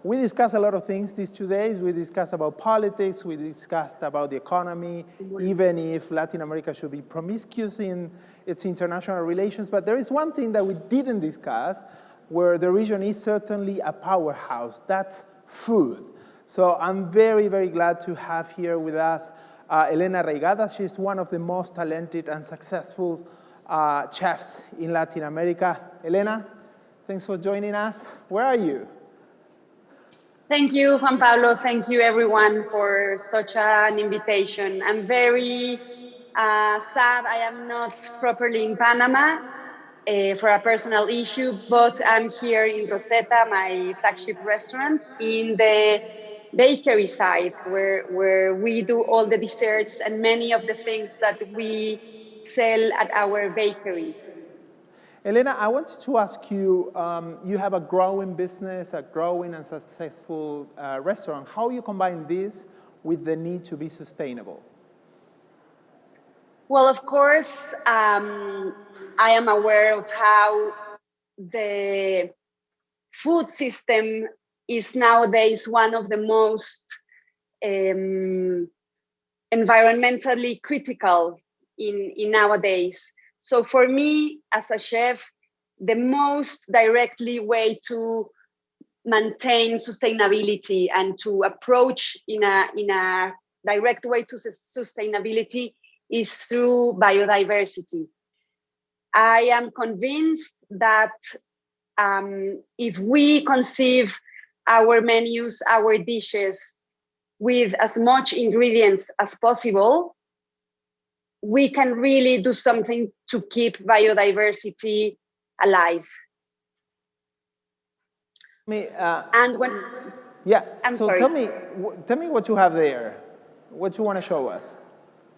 Speaker 10: We discussed a lot of things these 2 days. We discussed about politics. We discussed about the economy, even if Latin America should be promiscuous in its international relations. But there is one thing that we didn't discuss, where the region is certainly a powerhouse. That's food. So I'm very, very glad to have here with us Elena Reigada. She's one of the most talented and successful chefs in Latin America. Elena, thanks for joining us. Where are you?
Speaker 11: Thank you, Juan Pablo. Thank you, everyone, for such an invitation. I'm very sad I am not properly in Panama for a personal issue, but I'm here in Rosetta, my flagship restaurant, in the bakery side, where we do all the desserts and many of the things that we sell at our bakery.
Speaker 10: Elena, I wanted to ask you, you have a growing business, a growing and successful restaurant. How you combine this with the need to be sustainable?
Speaker 11: Well, of course, I am aware of how the food system is nowadays one of the most environmentally critical in nowadays. So for me, as a chef, the most directly way to maintain sustainability and to approach in a direct way to sustainability is through biodiversity. I am convinced that if we conceive our menus, our dishes with as much ingredients as possible, we can really do something to keep biodiversity alive. And when I'm
Speaker 10: so
Speaker 11: sorry.
Speaker 10: tell me what you have there. What you want to show us?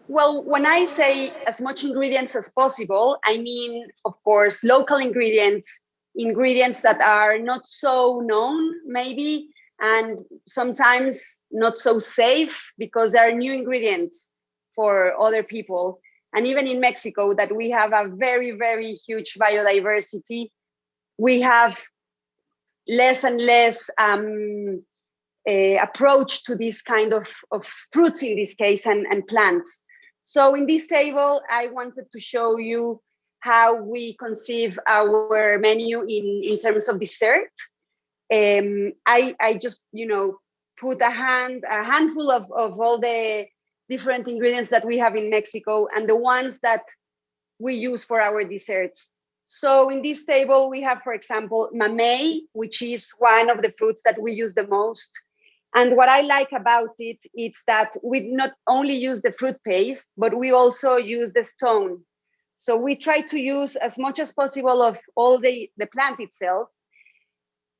Speaker 11: Well, when I say as much ingredients as possible, I mean, of course, local ingredients that are not so known, maybe, and sometimes not so safe because they are new ingredients for other people. And even in Mexico, that we have a very, very huge biodiversity, we have less and less approach to this kind of fruits in this case and plants. So in this table, I wanted to show you how we conceive our menu in terms of dessert. I just, put a handful of all the different ingredients that we have in Mexico and the ones that we use for our desserts. So in this table, we have, for example, mamey, which is one of the fruits that we use the most. And what I like about it is that we not only use the fruit paste, but we also use the stone. So we try to use as much as possible of all the plant itself.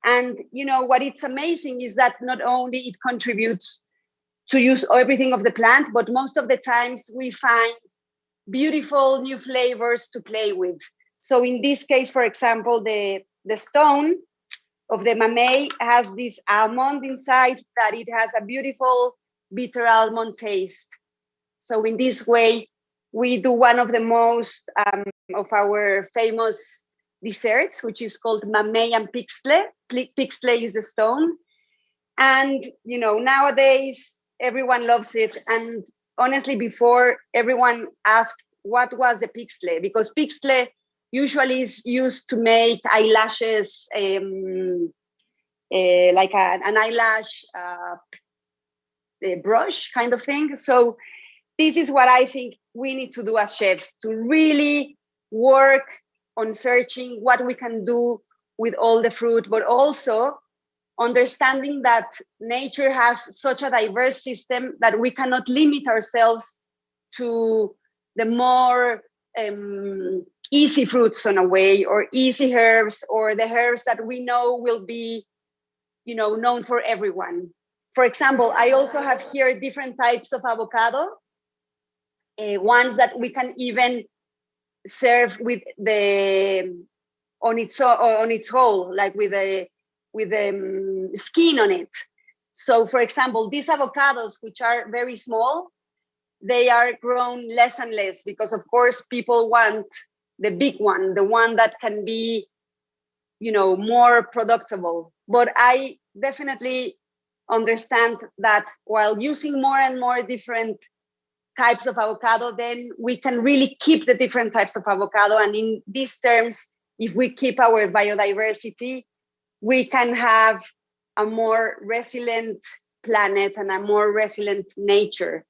Speaker 11: And what it's amazing is that not only it contributes to use everything of the plant, but most of the times we find beautiful new flavors to play with. So in this case, for example, the stone of the mamey has this almond inside that it has a beautiful bitter almond taste. So in this way, we do one of the most of our famous desserts, which is called mamey and pixle. Pixle is the stone. And, nowadays, everyone loves it. And honestly, before, everyone asked, what was the pixle? Because pixle usually is used to make eyelashes, like an eyelash brush kind of thing. So this is what I think we need to do as chefs, to really work on searching what we can do with all the fruit, but also understanding that nature has such a diverse system that we cannot limit ourselves to the more easy fruits in a way, or easy herbs, or the herbs that we know will be, known for everyone. For example, I also have here different types of avocado, ones that we can even serve with on its whole, like with the skin on it. So, for example, these avocados, which are very small, they are grown less and less because, of course, people want the big one, the one that can be, more productable. But I definitely understand that while using more and more different types of avocado, then we can really keep the different types of avocado. And in these terms, if we keep our biodiversity, we can have a more resilient planet and a more resilient nature.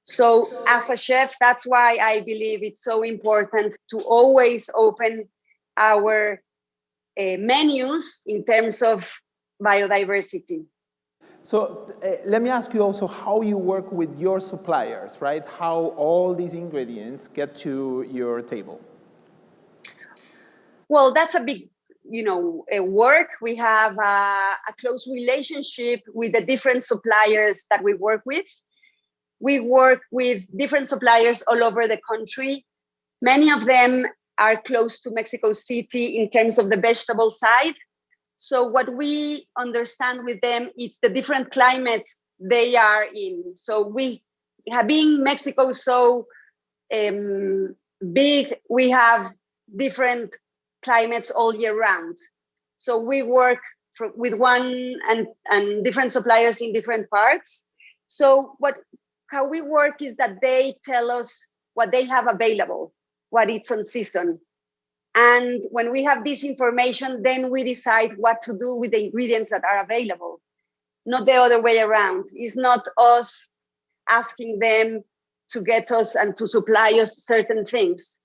Speaker 11: So as a chef, that's why I believe it's so important to always open our menus in terms of biodiversity.
Speaker 10: So let me ask you also how you work with your suppliers, right? How all these ingredients get to your table.
Speaker 11: Well, that's a big, work. We have a close relationship with the different suppliers that we work with. We work with different suppliers all over the country. Many of them are close to Mexico City in terms of the vegetable side. So what we understand with them is the different climates they are in. So being Mexico so big, we have different climates all year round. So we work with one and different suppliers in different parts. So how we work is that they tell us what they have available, what it's on season. And when we have this information, then we decide what to do with the ingredients that are available, not the other way around. It's not us asking them to get us and to supply us certain things.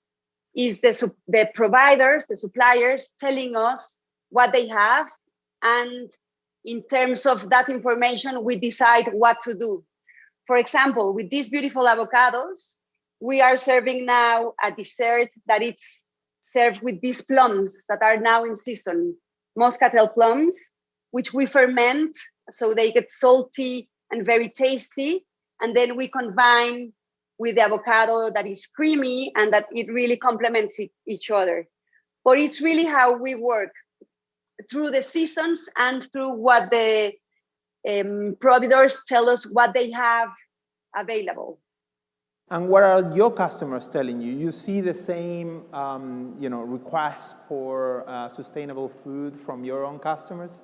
Speaker 11: It's the providers, the suppliers telling us what they have. And in terms of that information, we decide what to do. For example, with these beautiful avocados, we are serving now a dessert that it's served with these plums that are now in season, muscatel plums, which we ferment so they get salty and very tasty. And then we combine with the avocado that is creamy and that it really complements each other. But it's really how we work through the seasons and through what the providers tell us what they have available.
Speaker 10: And what are your customers telling you? You see the same, requests for sustainable food from your own customers?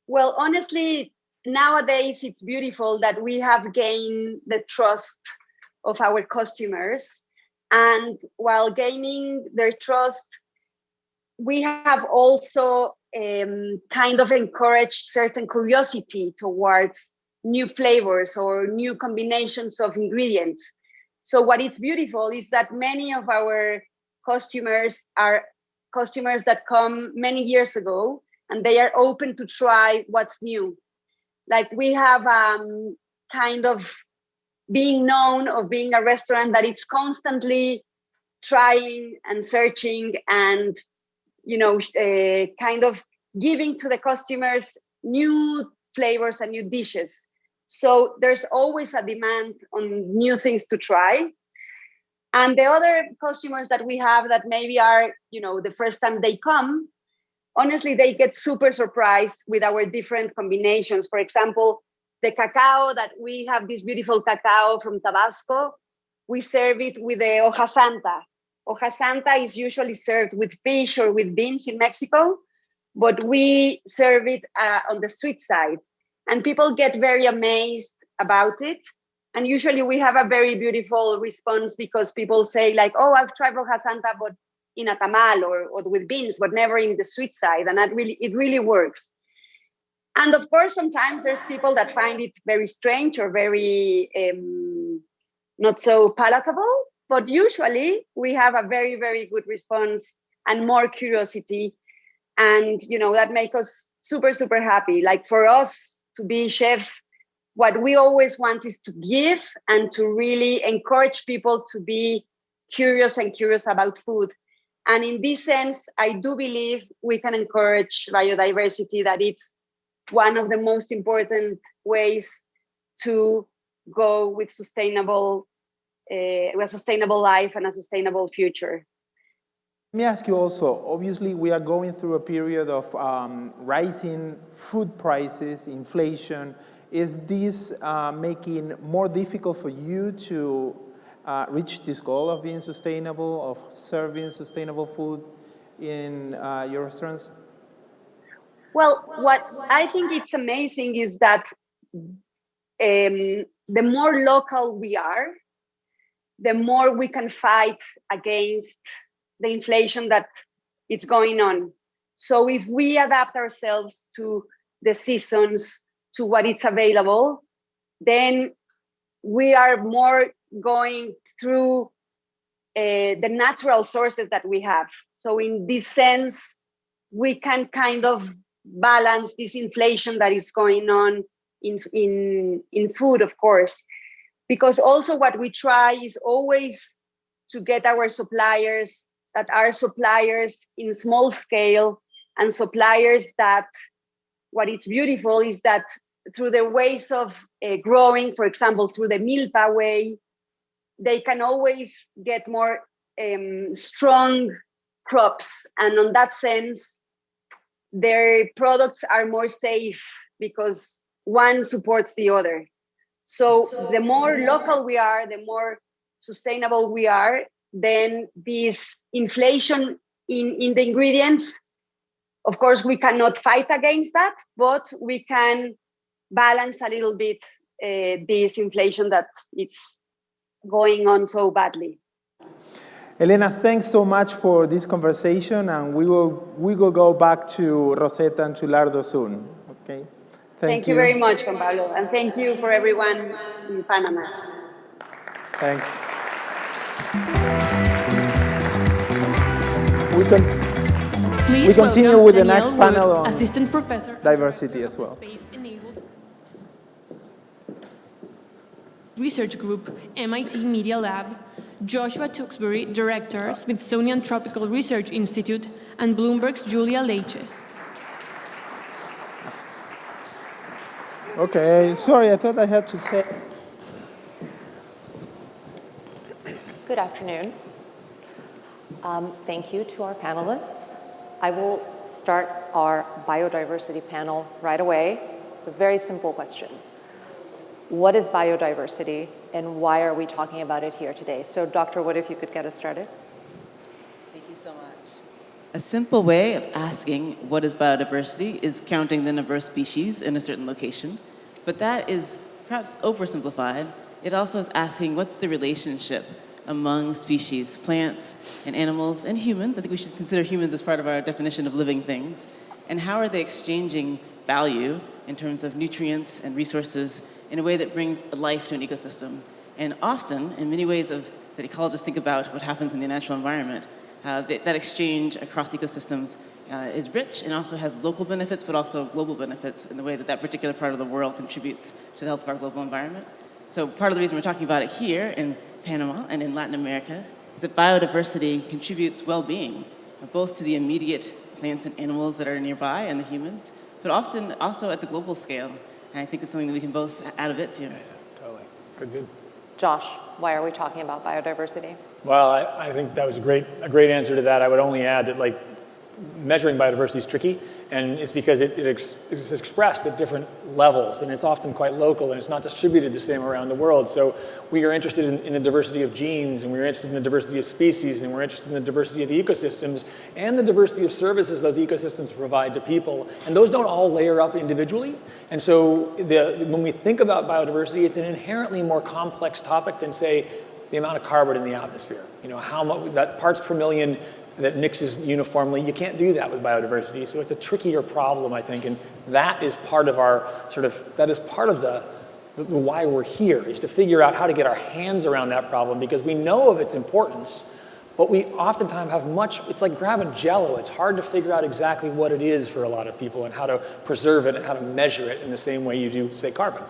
Speaker 11: Well, honestly, nowadays it's beautiful that we have gained the trust of our customers. And while gaining their trust, we have also kind of encouraged certain curiosity towards new flavors or new combinations of ingredients. So what is beautiful is that many of our customers are customers that come many years ago, and they are open to try what's new. Like we have kind of being known of being a restaurant that it's constantly trying and searching and, kind of giving to the customers new flavors and new dishes. So there's always a demand on new things to try. And the other customers that we have that maybe are, the first time they come, honestly, they get super surprised with our different combinations. For example, the cacao that we have, this beautiful cacao from Tabasco, we serve it with the hoja santa. Hoja Santa is usually served with fish or with beans in Mexico, but we serve it on the sweet side. And people get very amazed about it. And usually we have a very beautiful response because people say like, oh, I've tried Hoja Santa, but in a tamal or with beans, but never in the sweet side. And it really works. And of course, sometimes there's people that find it very strange or very not so palatable. But usually we have a very, very good response and more curiosity. And, that makes us super, super happy. Like for us to be chefs, what we always want is to give and to really encourage people to be curious about food. And in this sense, I do believe we can encourage biodiversity, that it's one of the most important ways to go with a sustainable life and a sustainable future.
Speaker 10: Let me ask you also, obviously we are going through a period of rising food prices, inflation. Is this making more difficult for you to reach this goal of being sustainable, of serving sustainable food in your restaurants?
Speaker 11: Well, what I think it's amazing is that the more local we are, the more we can fight against the inflation that is going on. So if we adapt ourselves to the seasons, to what is available, then we are more going through the natural sources that we have. So in this sense, we can kind of balance this inflation that is going on in food, of course. Because also what we try is always to get our suppliers that are suppliers in small scale and suppliers that what is beautiful is that through the ways of growing, for example, through the milpa way, they can always get more strong crops. And on that sense, their products are more safe because one supports the other. So the more local we are, the more sustainable we are, then this inflation in the ingredients, of course, we cannot fight against that, but we can balance a little bit this inflation that it's going on so badly.
Speaker 10: Elena, thanks so much for this conversation, and we will go back to Rosetta and to Lardo soon. Okay.
Speaker 11: Thank you very much, Juan Pablo, and thank you for everyone in Panama.
Speaker 10: Thanks. We continue with the next panel on
Speaker 5: Assistant Professor,
Speaker 10: diversity as well.
Speaker 5: Research Group, MIT Media Lab, Joshua Tewksbury, Director, Smithsonian Tropical Research Institute, and Bloomberg's Julia Leiche.
Speaker 10: Okay, sorry, I thought I had to say.
Speaker 12: Good afternoon. Thank you to our panelists. I will start our biodiversity panel right away with a very simple question. What is biodiversity and why are we talking about it here today? So Dr. Wood, if you could get us started.
Speaker 13: Thank you so much. A simple way of asking what is biodiversity is counting the number of species in a certain location, but that is perhaps oversimplified. It also is asking what's the relationship among species, plants and animals and humans. I think we should consider humans as part of our definition of living things. And how are they exchanging value in terms of nutrients and resources in a way that brings life to an ecosystem? And often, in many ways that ecologists think about what happens in the natural environment, that exchange across ecosystems is rich and also has local benefits, but also global benefits in the way that that particular part of the world contributes to the health of our global environment. So part of the reason we're talking about it here in Panama and in Latin America is that biodiversity contributes well-being, both to the immediate plants and animals that are nearby and the humans, but often also at the global scale. And I think it's something that we can both add a bit to.
Speaker 14: Yeah, totally. Good.
Speaker 12: Josh, why are we talking about biodiversity?
Speaker 14: Well, I think that was a great answer to that. I would only add that measuring biodiversity is tricky, and it's because it's expressed at different levels, and it's often quite local, and it's not distributed the same around the world. So we are interested in the diversity of genes, and we're interested in the diversity of species, and we're interested in the diversity of ecosystems, and the diversity of services those ecosystems provide to people. And those don't all layer up individually. And so when we think about biodiversity, it's an inherently more complex topic than, say, the amount of carbon in the atmosphere. You know, how much, that parts per million that mixes uniformly, you can't do that with biodiversity. So it's a trickier problem, I think, and that is part of our the why we're here, is to figure out how to get our hands around that problem, because we know of its importance, but we oftentimes have it's like grabbing Jell-O. It's hard to figure out exactly what it is for a lot of people and how to preserve it and how to measure it in the same way you do, say, carbon.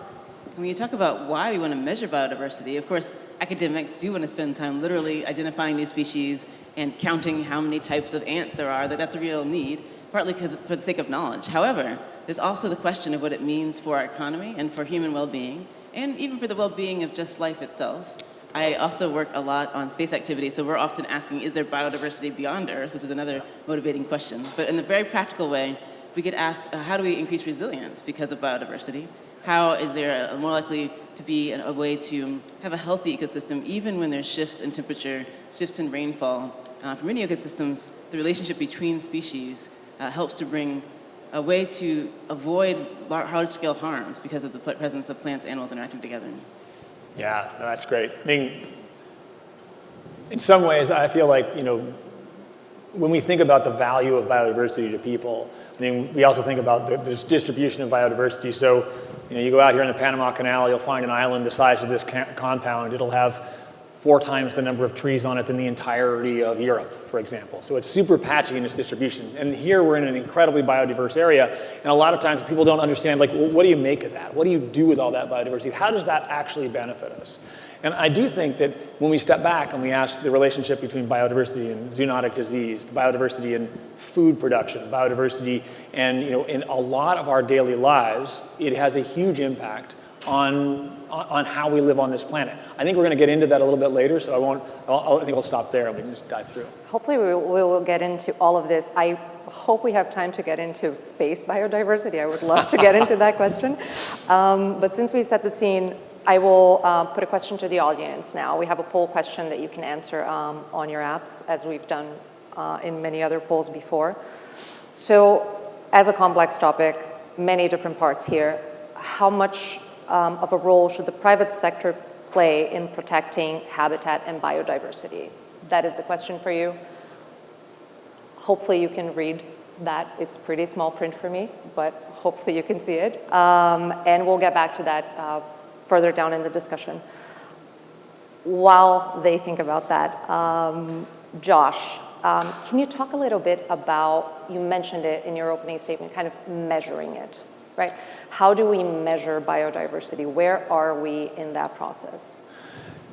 Speaker 13: When you talk about why we want to measure biodiversity, of course, academics do want to spend time literally identifying new species and counting how many types of ants there are, that's a real need, partly because for the sake of knowledge. However, there's also the question of what it means for our economy and for human well-being, and even for the well-being of just life itself. I also work a lot on space activity, so we're often asking, is there biodiversity beyond Earth? This is another motivating question. But in a very practical way, we could ask, how do we increase resilience because of biodiversity? How is there more likely to be a way to have a healthy ecosystem even when there's shifts in temperature, shifts in rainfall? For many ecosystems, the relationship between species helps to bring a way to avoid large-scale harms because of the presence of plants and animals interacting together.
Speaker 14: Yeah, no, that's great. I mean, in some ways, I feel like, you know, when we think about the value of biodiversity to people, I mean, we also think about the distribution of biodiversity. So, you know, you go out here in the Panama Canal, you'll find an island the size of this compound. It'll have 4 times the number of trees on it than the entirety of Europe, for example. So it's super patchy in its distribution. And here we're in an incredibly biodiverse area, and a lot of times people don't understand, like, well, what do you make of that? What do you do with all that biodiversity? How does that actually benefit us? And I do think that when we step back and we ask the relationship between biodiversity and zoonotic disease, the biodiversity in food production, biodiversity, and, you know, in a lot of our daily lives, it has a huge impact on how we live on this planet. I think we're going to get into that a little bit later, so I think I'll stop there and we can just dive through.
Speaker 12: Hopefully we will get into all of this. I hope we have time to get into space biodiversity. I would love to get into that question. But since we set the scene, I will put a question to the audience now. We have a poll question that you can answer on your apps, as we've done in many other polls before. So, as a complex topic, many different parts here, how much of a role should the private sector play in protecting habitat and biodiversity? That is the question for you. Hopefully you can read that. It's pretty small print for me, but hopefully you can see it. And we'll get back to that further down in the discussion. While they think about that, Josh, can you talk a little bit about, you mentioned it in your opening statement, kind of measuring it, right? How do we measure biodiversity? Where are we in that process?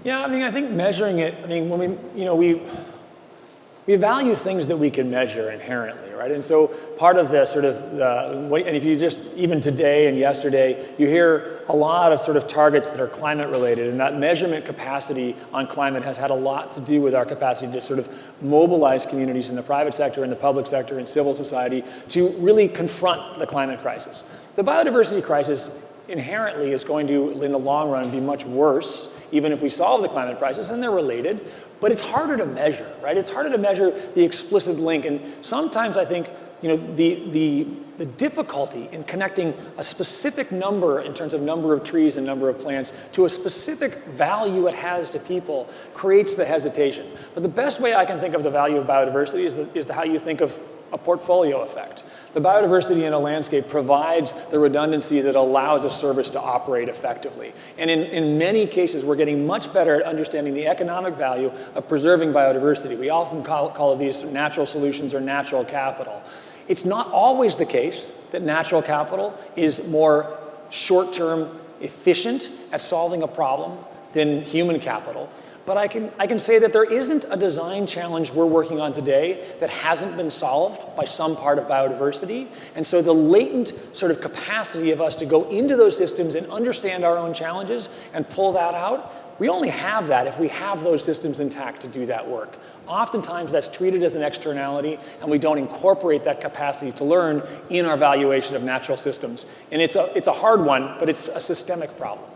Speaker 14: Yeah, I mean, I think measuring it, I mean, when we value things that we can measure inherently, right? And so part of the sort of, and if you just, even today and yesterday, you hear a lot of sort of targets that are climate related, and that measurement capacity on climate has had a lot to do with our capacity to sort of mobilize communities in the private sector, in the public sector, in civil society to really confront the climate crisis. The biodiversity crisis inherently is going to, in the long run, be much worse, even if we solve the climate crisis, and they're related, but it's harder to measure, right? It's harder to measure the explicit link, and sometimes I think, you know, the difficulty in connecting a specific number in terms of number of trees and number of plants to a specific value it has to people creates the hesitation. But the best way I can think of the value of biodiversity is how you think of a portfolio effect. The biodiversity in a landscape provides the redundancy that allows a service to operate effectively. And in many cases, we're getting much better at understanding the economic value of preserving biodiversity. We often call these natural solutions or natural capital. It's not always the case that natural capital is more short-term efficient at solving a problem than human capital. But I can say that there isn't a design challenge we're working on today that hasn't been solved by some part of biodiversity. And so the latent sort of capacity of us to go into those systems and understand our own challenges and pull that out We only have that if we have those systems intact to do that work. Oftentimes that's treated as an externality, and we don't incorporate that capacity to learn in our valuation of natural systems. And it's a hard one, but it's a systemic problem.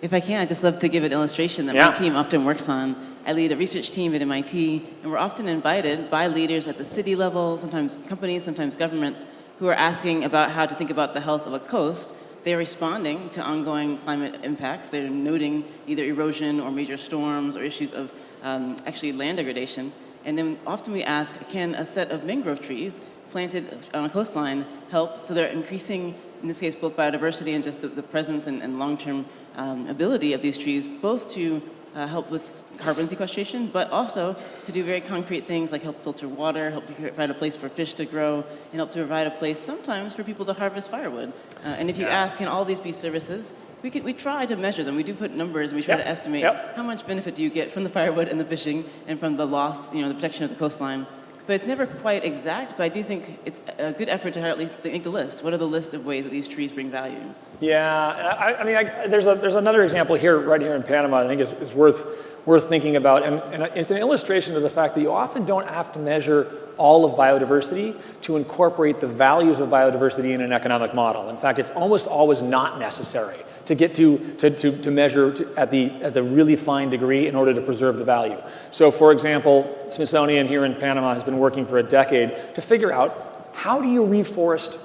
Speaker 13: If I can, I'd just love to give an illustration that my team often works on. I lead a research team at MIT, and we're often invited by leaders at the city level, sometimes companies, sometimes governments, who are asking about how to think about the health of a coast. They're responding to ongoing climate impacts. They're noting either erosion or major storms or issues of actually land degradation. And then often we ask, can a set of mangrove trees planted on a coastline help? So they're increasing, in this case, both biodiversity and just the presence and long-term ability of these trees, both to help with carbon sequestration, but also to do very concrete things like help filter water, help provide a place for fish to grow, and help to provide a place sometimes for people to harvest firewood. And if you ask, can all these be services? We try to measure them. We do put numbers, and we try to estimate how much benefit do you get from the firewood and the fishing and from the loss, the protection of the coastline. But it's never quite exact, but I do think it's a good effort to at least make the list. What are the list of ways that these trees bring value?
Speaker 14: Yeah, I mean, there's another example here, right here in Panama, I think is worth thinking about, and it's an illustration of the fact that you often don't have to measure all of biodiversity to incorporate the values of biodiversity in an economic model. In fact, it's almost always not necessary to get to measure at the really fine degree in order to preserve the value. So, for example, Smithsonian here in Panama has been working for a decade to figure out how do you reforest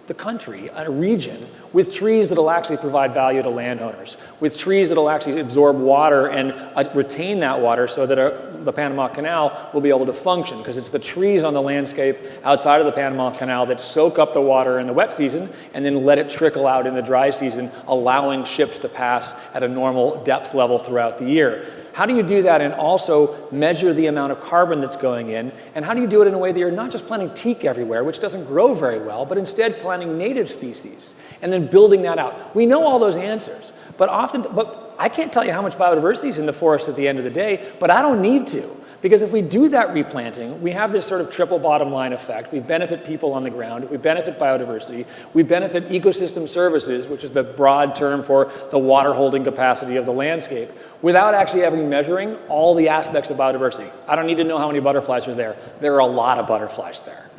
Speaker 14: the country, a region, with trees that will actually provide value to landowners, with trees that will actually absorb water and retain that water so that the Panama Canal will be able to function, because it's the trees on the landscape outside of the Panama Canal that soak up the water in the wet season and then let it trickle out in the dry season, allowing ships to pass at a normal depth level throughout the year. How do you do that and also measure the amount of carbon that's going in? And how do you do it in a way that you're not just planting teak everywhere, which doesn't grow very well, but instead planting native species and then building that out? We know all those answers, but I can't tell you how much biodiversity is in the forest at the end of the day, but I don't need to. Because if we do that replanting, we have this sort of triple bottom line effect. We benefit people on the ground, we benefit biodiversity, we benefit ecosystem services, which is the broad term for the water holding capacity of the landscape, without actually measuring all the aspects of biodiversity. I don't need to know how many butterflies are there. There are a lot of butterflies there.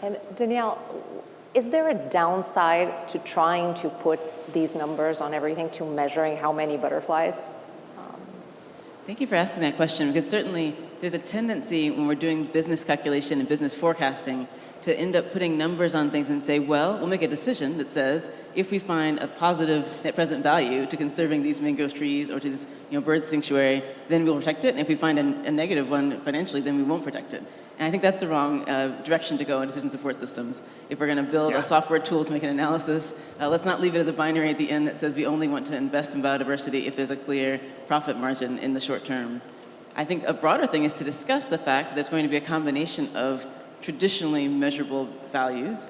Speaker 12: And Danielle, is there a downside to trying to put these numbers on everything, to measuring how many butterflies?
Speaker 13: Thank you for asking that question, because certainly there's a tendency when we're doing business calculation and business forecasting to end up putting numbers on things and say, well, we'll make a decision that says if we find a positive net present value to conserving these mangrove trees or to this bird sanctuary, then we'll protect it. And if we find a negative one financially, then we won't protect it. And I think that's the wrong direction to go in decision support systems. If we're going to build a software tool to make an analysis, let's not leave it as a binary at the end that says we only want to invest in biodiversity if there's a clear profit margin in the short term. I think a broader thing is to discuss the fact that there's going to be a combination of traditionally measurable values,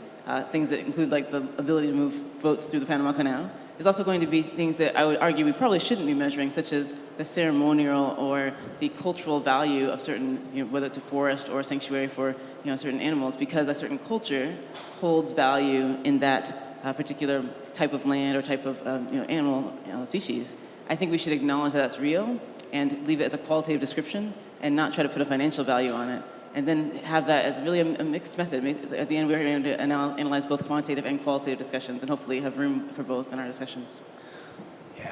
Speaker 13: things that include like the ability to move boats through the Panama Canal. There's also going to be things that I would argue we probably shouldn't be measuring, such as the ceremonial or the cultural value of certain, whether it's a forest or a sanctuary for certain animals, because a certain culture holds value in that particular type of land or type of animal species. I think we should acknowledge that that's real and leave it as a qualitative description and not try to put a financial value on it. And then have that as really a mixed method. At the end, we're going to analyze both quantitative and qualitative discussions and hopefully have room for both in our discussions.
Speaker 14: Yeah.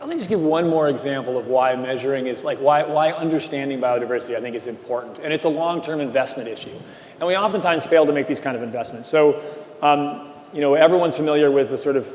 Speaker 14: Let me just give one more example of why measuring is, why understanding biodiversity I think is important. And it's a long-term investment issue. And we oftentimes fail to make these kind of investments. So, everyone's familiar with the sort of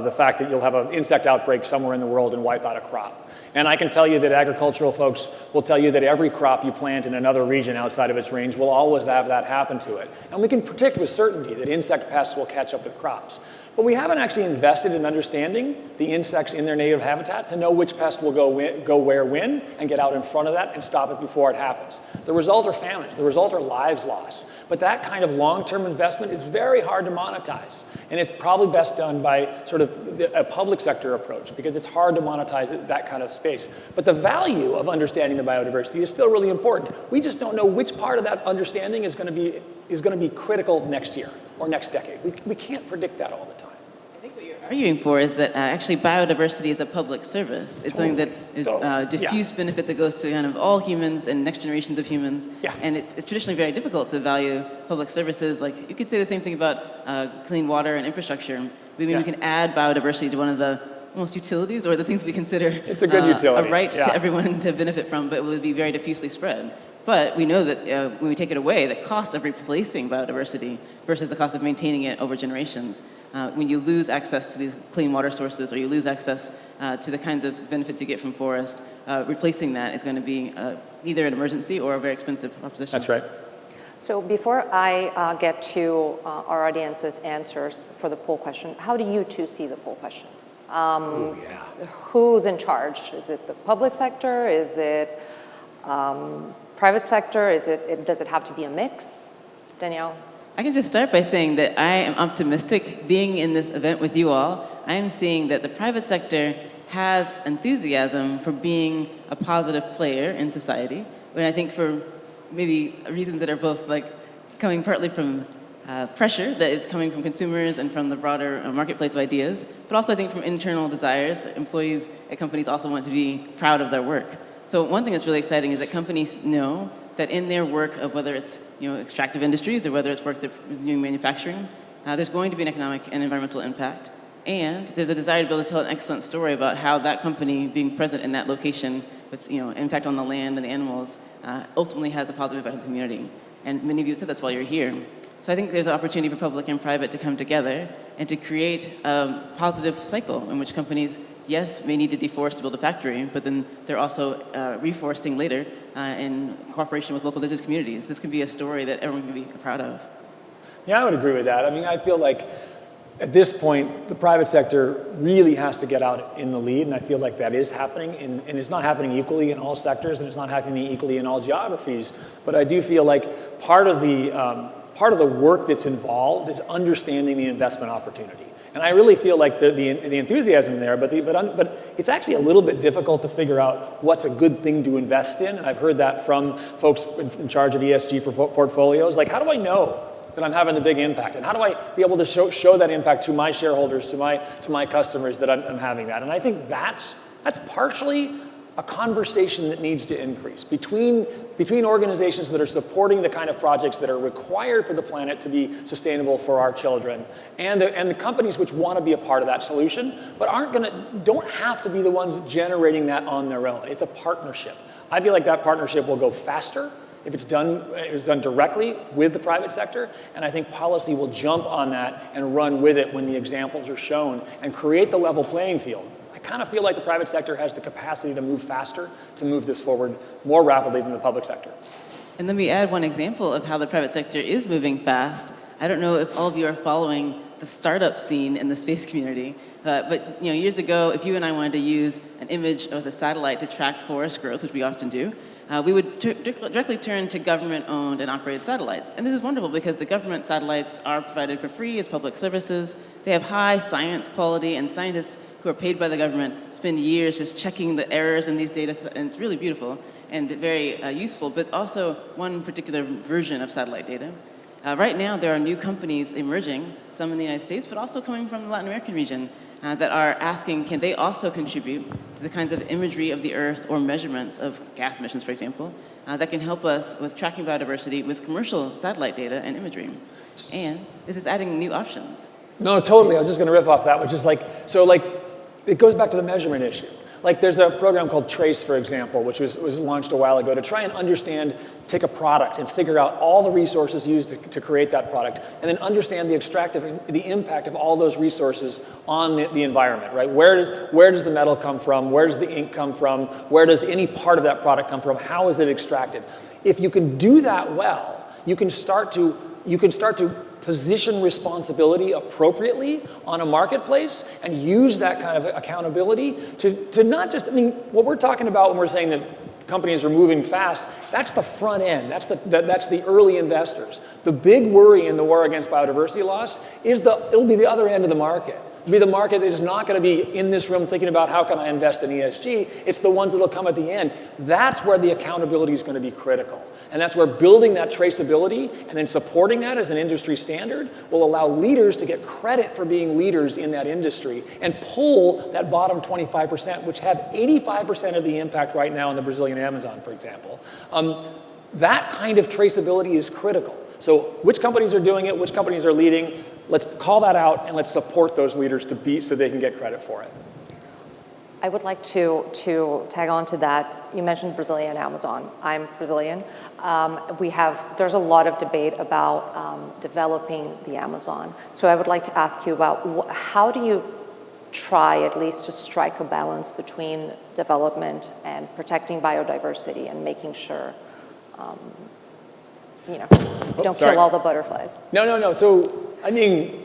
Speaker 14: the fact that you'll have an insect outbreak somewhere in the world and wipe out a crop. And I can tell you that agricultural folks will tell you that every crop you plant in another region outside of its range will always have that happen to it. And we can predict with certainty that insect pests will catch up with crops. But we haven't actually invested in understanding the insects in their native habitat to know which pest will go where when and get out in front of that and stop it before it happens. The result are famines. The result are lives lost. But that kind of long-term investment is very hard to monetize. And it's probably best done by sort of a public sector approach, because it's hard to monetize that kind of space. But the value of understanding the biodiversity is still really important. We just don't know which part of that understanding is going to be critical next year or next decade. We can't predict that all the time.
Speaker 13: I think what you're arguing for is that actually biodiversity is a public service. It's something that is diffuse benefit that goes to kind of all humans and next generations of humans.
Speaker 14: Yeah.
Speaker 13: And it's traditionally very difficult to value public services. Like you could say the same thing about clean water and infrastructure. Maybe we can add biodiversity to one of the almost utilities or the things we consider
Speaker 14: it's a good utility.
Speaker 13: A right to everyone to benefit from, but it would be very diffusely spread. But we know that when we take it away, the cost of replacing biodiversity versus the cost of maintaining it over generations, when you lose access to these clean water sources or you lose access to the kinds of benefits you get from forest, replacing that is going to be either an emergency or a very expensive proposition.
Speaker 14: That's right.
Speaker 12: So before I get to our audience's answers for the poll question, how do you two see the poll question? Who's in charge? Is it the public sector? Is it private sector? Does it have to be a mix? Danielle?
Speaker 13: I can just start by saying that I am optimistic. Being in this event with you all, I am seeing that the private sector has enthusiasm for being a positive player in society. And I think for maybe reasons that are both like coming partly from pressure that is coming from consumers and from the broader marketplace of ideas, but also I think from internal desires. Employees at companies also want to be proud of their work. So one thing that's really exciting is that companies know that in their work of whether it's extractive industries or whether it's work that's doing manufacturing, there's going to be an economic and environmental impact. And there's a desire to be able to tell an excellent story about how that company being present in that location with impact on the land and the animals ultimately has a positive impact on the community. And many of you said that's why you're here. So I think there's an opportunity for public and private to come together and to create a positive cycle in which companies, yes, may need to deforest to build a factory, but then they're also reforesting later in cooperation with local indigenous communities. This can be a story that everyone can be proud of.
Speaker 14: Yeah, I would agree with that. I mean, I feel like at this point, the private sector really has to get out in the lead, and I feel like that is happening, and it's not happening equally in all sectors, and it's not happening equally in all geographies. But I do feel like part of the work that's involved is understanding the investment opportunity. And I really feel like the enthusiasm there, but it's actually a little bit difficult to figure out what's a good thing to invest in. And I've heard that from folks in charge of ESG for portfolios. Like, how do I know that I'm having the big impact? And how do I be able to show that impact to my shareholders, to my customers that I'm having that? And I think that's partially a conversation that needs to increase between organizations that are supporting the kind of projects that are required for the planet to be sustainable for our children, and the companies which want to be a part of that solution, but don't have to be the ones generating that on their own. It's a partnership. I feel like that partnership will go faster if it's done directly with the private sector, and I think policy will jump on that and run with it when the examples are shown and create the level playing field. I kind of feel like the private sector has the capacity to move faster, to move this forward more rapidly than the public sector.
Speaker 13: And let me add one example of how the private sector is moving fast. I don't know if all of you are following the startup scene in the space community, but years ago, if you and I wanted to use an image of the satellite to track forest growth, which we often do, we would directly turn to government-owned and operated satellites. And this is wonderful because the government satellites are provided for free as public services. They have high science quality, and scientists who are paid by the government spend years just checking the errors in these data, and it's really beautiful and very useful, but it's also one particular version of satellite data. Right now, there are new companies emerging, some in the United States, but also coming from the Latin American region, that are asking, can they also contribute to the kinds of imagery of the Earth or measurements of gas emissions, for example, that can help us with tracking biodiversity with commercial satellite data and imagery. And this is adding new options.
Speaker 14: No, totally. I was just going to riff off that, which is it goes back to the measurement issue. Like there's a program called TRACE, for example, which was launched a while ago to try and take a product and figure out all the resources used to create that product, and then understand the impact of all those resources on the environment, right? Where does the metal come from? Where does the ink come from? Where does any part of that product come from? How is it extracted? If you can do that well, you can start to position responsibility appropriately on a marketplace and use that kind of accountability to not just, what we're talking about when we're saying that companies are moving fast, that's the front end, that's the early investors. The big worry in the war against biodiversity loss is it'll be the other end of the market. be the market that is not going to be in this room thinking about how can I invest in ESG. It's the ones that will come at the end. That's where the accountability is going to be critical. And that's where building that traceability and then supporting that as an industry standard will allow leaders to get credit for being leaders in that industry and pull that bottom 25%, which have 85% of the impact right now in the Brazilian Amazon, for example. That kind of traceability is critical. So which companies are doing it, which companies are leading, let's call that out and let's support those leaders to be so they can get credit for it.
Speaker 12: I would like to tag on to that. You mentioned Brazilian Amazon. I'm Brazilian. There's a lot of debate about developing the Amazon. So I would like to ask you about how do you try at least to strike a balance between development and protecting biodiversity and making sure don't kill all the butterflies.
Speaker 14: No. So, I mean,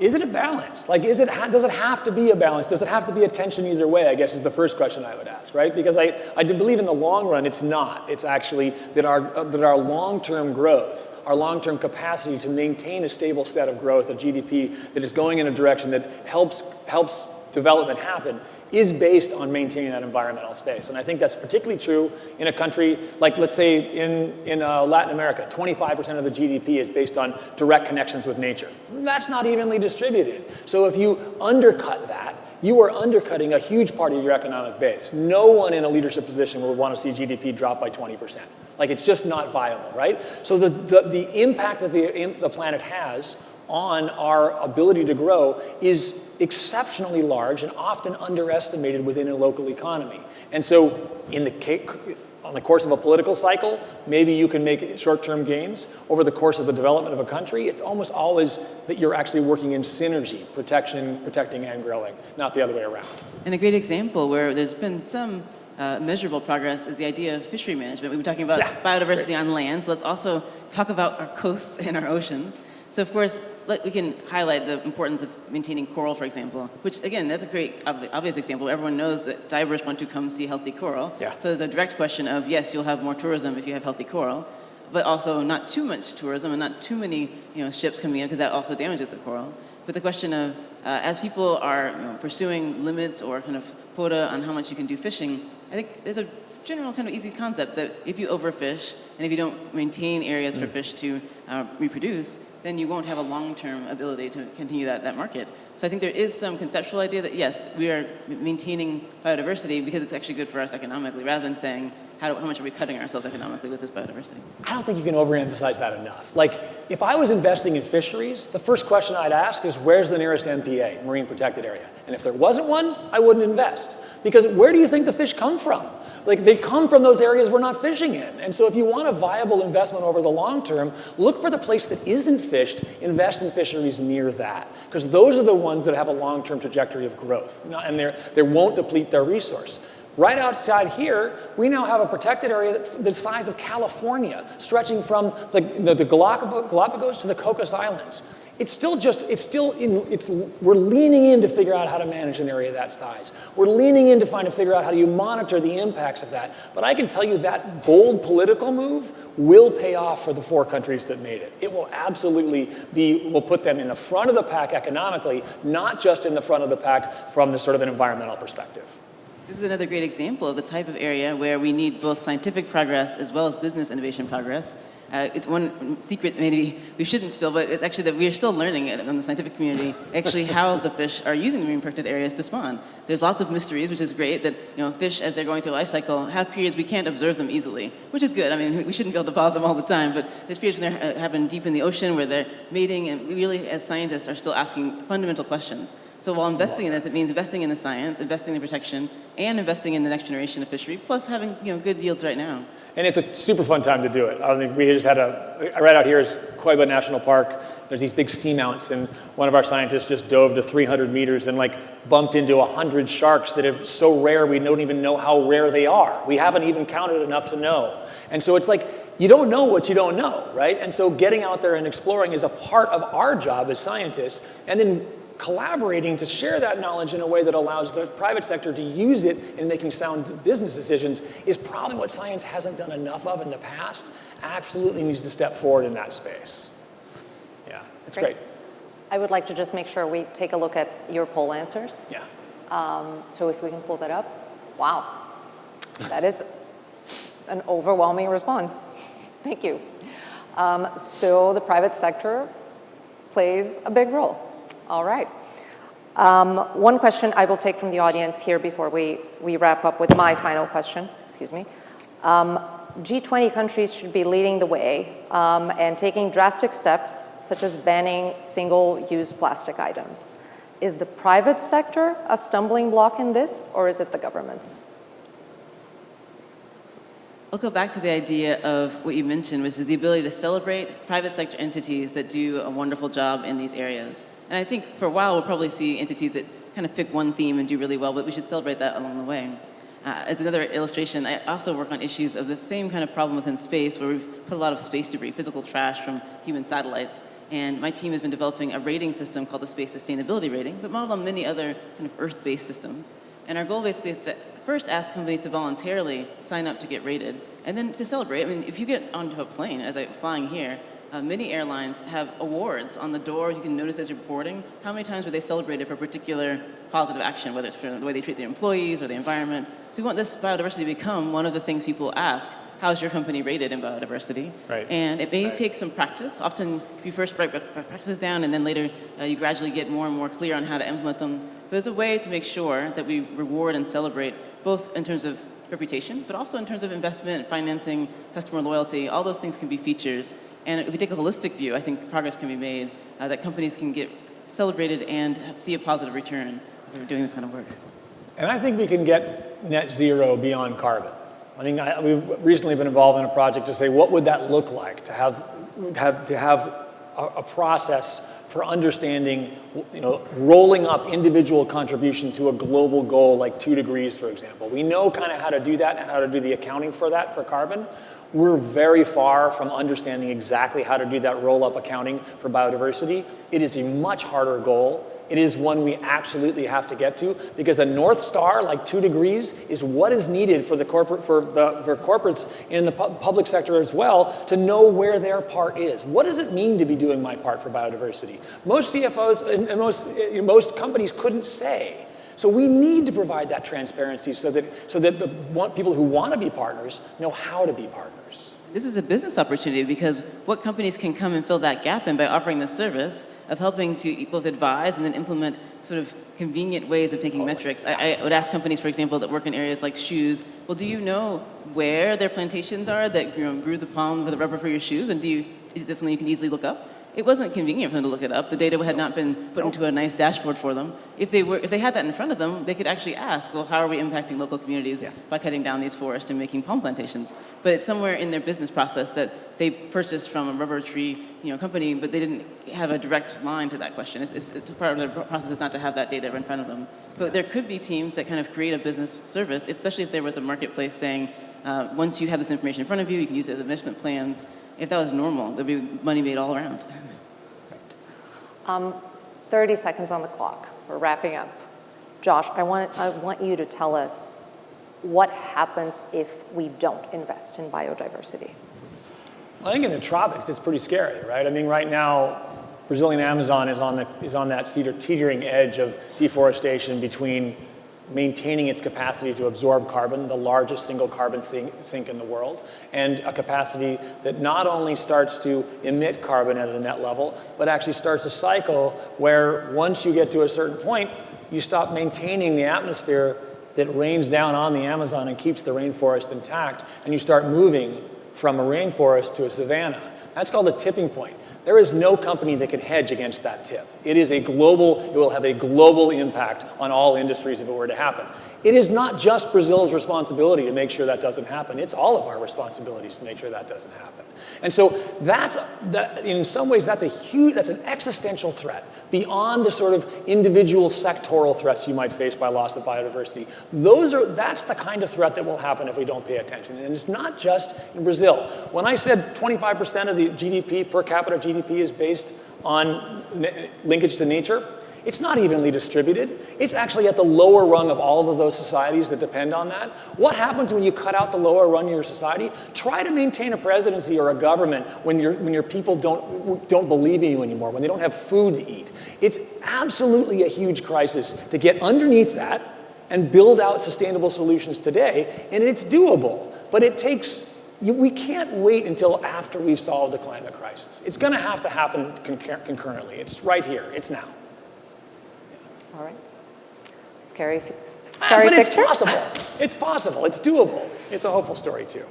Speaker 14: is it a balance? Like, does it have to be a balance? Does it have to be a tension either way, I guess is the first question I would ask, right? Because I do believe in the long run, it's not. It's actually that our long-term growth, our long-term capacity to maintain a stable set of growth, a GDP that is going in a direction that helps development happen, is based on maintaining that environmental space. And I think that's particularly true in a country like, let's say, in Latin America. 25% of the GDP is based on direct connections with nature. That's not evenly distributed. So if you undercut that, you are undercutting a huge part of your economic base. No one in a leadership position would want to see GDP drop by 20%. Like, it's just not viable, right? So the impact that the planet has on our ability to grow is exceptionally large and often underestimated within a local economy. And so on the course of a political cycle, maybe you can make short-term gains. Over the course of the development of a country, it's almost always that you're actually working in synergy, protecting and growing, not the other way around.
Speaker 13: And a great example where there's been some measurable progress is the idea of fishery management. We've been talking about biodiversity on land, so let's also talk about our coasts and our oceans. So of course, we can highlight the importance of maintaining coral, for example, which again, that's a great obvious example. Everyone knows that divers want to come see healthy coral. Yeah. So there's a direct question of, yes, you'll have more tourism if you have healthy coral, but also not too much tourism and not too many ships coming in, because that also damages the coral. But the question of, as people are pursuing limits or kind of quota on how much you can do fishing, I think there's a general kind of easy concept that if you overfish and if you don't maintain areas for fish to reproduce, then you won't have a long-term ability to continue that market. So I think there is some conceptual idea that, yes, we are maintaining biodiversity because it's actually good for us economically, rather than saying, how much are we cutting ourselves economically with this biodiversity?
Speaker 14: I don't think you can overemphasize that enough. Like, if I was investing in fisheries, the first question I'd ask is, where's the nearest MPA, Marine Protected Area? And if there wasn't one, I wouldn't invest. Because where do you think the fish come from? Like, they come from those areas we're not fishing in. And so if you want a viable investment over the long term, look for the place that isn't fished, invest in fisheries near that. Because those are the ones that have a long-term trajectory of growth, and they won't deplete their resource. Right outside here, we now have a protected area the size of California, stretching from the Galapagos to the Cocos Islands. We're leaning in to figure out how to manage an area that size. We're leaning in to figure out how do you monitor the impacts of that. But I can tell you that bold political move will pay off for the 4 countries that made it. It will absolutely will put them in the front of the pack economically, not just in the front of the pack from the sort of an environmental perspective.
Speaker 13: This is another great example of the type of area where we need both scientific progress as well as business innovation progress. It's one secret maybe we shouldn't spill, but it's actually that we are still learning in the scientific community actually how the fish are using the marine protected areas to spawn. There's lots of mysteries, which is great, that fish as they're going through life cycle have periods we can't observe them easily, which is good. I mean, we shouldn't be able to follow them all the time, but there's periods when they happen deep in the ocean where they're mating, and we really, as scientists, are still asking fundamental questions. So while investing in this, it means investing in the science, investing in the protection, and investing in the next generation of fishery, plus having good yields right now.
Speaker 14: And it's a super fun time to do it. I think we just had right out here is Coiba National Park. There's these big seamounts, and one of our scientists just dove to 300 meters and bumped into 100 sharks that are so rare we don't even know how rare they are. We haven't even counted enough to know. And so it's like, you don't know what you don't know, right? And so getting out there and exploring is a part of our job as scientists, and then collaborating to share that knowledge in a way that allows the private sector to use it in making sound business decisions is probably what science hasn't done enough of in the past. Absolutely needs to step forward in that space. Yeah, it's great.
Speaker 12: I would like to just make sure we take a look at your poll answers.
Speaker 14: Yeah.
Speaker 12: So if we can pull that up. Wow. That is an overwhelming response. Thank you. So the private sector plays a big role. All right. One question I will take from the audience here before we wrap up with my final question. Excuse me. G20 countries should be leading the way and taking drastic steps, such as banning single-use plastic items. Is the private sector a stumbling block in this, or is it the governments?
Speaker 13: I'll go back to the idea of what you mentioned, which is the ability to celebrate private sector entities that do a wonderful job in these areas. And I think for a while we'll probably see entities that kind of pick one theme and do really well, but we should celebrate that along the way. As another illustration, I also work on issues of the same kind of problem within space, where we've put a lot of space debris, physical trash from human satellites. And my team has been developing a rating system called the Space Sustainability Rating, but modeled on many other kind of Earth-based systems. And our goal basically is to first ask companies to voluntarily sign up to get rated, and then to celebrate. I mean, if you get onto a plane, as I'm flying here, many airlines have awards on the door. You can notice as you're boarding how many times were they celebrated for a particular positive action, whether it's for the way they treat their employees or the environment. So we want this biodiversity to become one of the things people ask. How's your company rated in biodiversity?
Speaker 14: Right.
Speaker 13: And it may take some practice. Often you first break practices down, and then later you gradually get more and more clear on how to implement them. But there's a way to make sure that we reward and celebrate, both in terms of reputation, but also in terms of investment, financing, customer loyalty. All those things can be features. And if we take a holistic view, I think progress can be made, that companies can get celebrated and see a positive return for doing this kind of work.
Speaker 14: And I think we can get net zero beyond carbon. I mean, we've recently been involved in a project to say, what would that look like to have a process for understanding, rolling up individual contribution to a global goal like 2 degrees, for example. We know kind of how to do that and how to do the accounting for that for carbon. We're very far from understanding exactly how to do that roll-up accounting for biodiversity. It is a much harder goal. It is one we absolutely have to get to, because a North Star like 2 degrees is what is needed for corporates in the public sector as well to know where their part is. What does it mean to be doing my part for biodiversity? Most CFOs and most companies couldn't say. So we need to provide that transparency so that the people who want to be partners know how to be partners.
Speaker 13: This is a business opportunity, because what companies can come and fill that gap in by offering this service of helping to both advise and then implement sort of convenient ways of taking metrics. I would ask companies, for example, that work in areas like shoes, well, do you know where their plantations are that grew the palm with the rubber for your shoes? And is this something you can easily look up? It wasn't convenient for them to look it up. The data had not been put into a nice dashboard for them. If they had that in front of them, they could actually ask, well, how are we impacting local communities by cutting down these forests and making palm plantations? But it's somewhere in their business process that they purchased from a rubber tree company, but they didn't have a direct line to that question. It's part of their process is not to have that data in front of them. But there could be teams that kind of create a business service, especially if there was a marketplace saying, once you have this information in front of you, you can use it as investment plans. If that was normal, there'd be money made all around.
Speaker 12: 30 seconds on the clock. We're wrapping up. Josh, I want you to tell us what happens if we don't invest in biodiversity.
Speaker 14: I think in the tropics, it's pretty scary, right? I mean, right now, Brazilian Amazon is on that teetering edge of deforestation between maintaining its capacity to absorb carbon, the largest single carbon sink in the world, and a capacity that not only starts to emit carbon at a net level, but actually starts a cycle where once you get to a certain point, you stop maintaining the atmosphere that rains down on the Amazon and keeps the rainforest intact, and you start moving from a rainforest to a savanna. That's called a tipping point. There is no company that can hedge against that tip. It will have a global impact on all industries if it were to happen. It is not just Brazil's responsibility to make sure that doesn't happen. It's all of our responsibilities to make sure that doesn't happen. And so in some ways, that's an existential threat beyond the sort of individual sectoral threats you might face by loss of biodiversity. That's the kind of threat that will happen if we don't pay attention. And it's not just in Brazil. When I said 25% of the GDP, per capita GDP, is based on linkage to nature, It's not evenly distributed. It's actually at the lower rung of all of those societies that depend on that. What happens when you cut out the lower rung of your society? Try to maintain a presidency or a government when your people don't believe in you anymore, when they don't have food to eat. It's absolutely a huge crisis to get underneath that and build out sustainable solutions today, and it's doable. But it takes, we can't wait until after we've solved the climate crisis. It's going to have to happen concurrently. It's right here. It's now.
Speaker 12: All right. Scary
Speaker 14: But
Speaker 12: picture.
Speaker 14: it's possible. It's possible. It's doable. It's a hopeful story, too.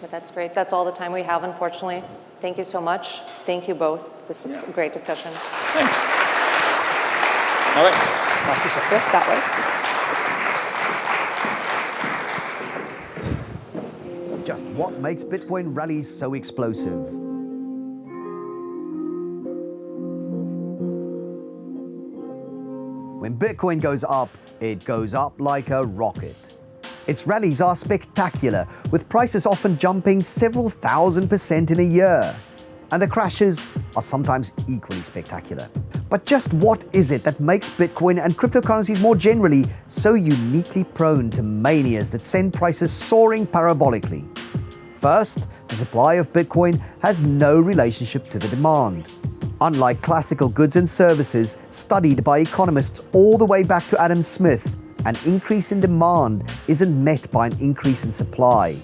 Speaker 12: But that's great. That's all the time we have, unfortunately. Thank you so much. Thank you both. This was a great discussion.
Speaker 14: Thanks. All right. Talk this way.
Speaker 12: That way.
Speaker 15: Just what makes Bitcoin rallies so explosive? When Bitcoin goes up, it goes up like a rocket. Its rallies are spectacular, with prices often jumping several thousand% in a year. And the crashes are sometimes equally spectacular. But just what is it that makes Bitcoin and cryptocurrencies more generally so uniquely prone to manias that send prices soaring parabolically? First, the supply of Bitcoin has no relationship to the demand. Unlike classical goods and services studied by economists all the way back to Adam Smith, an increase in demand isn't met by an increase in supply.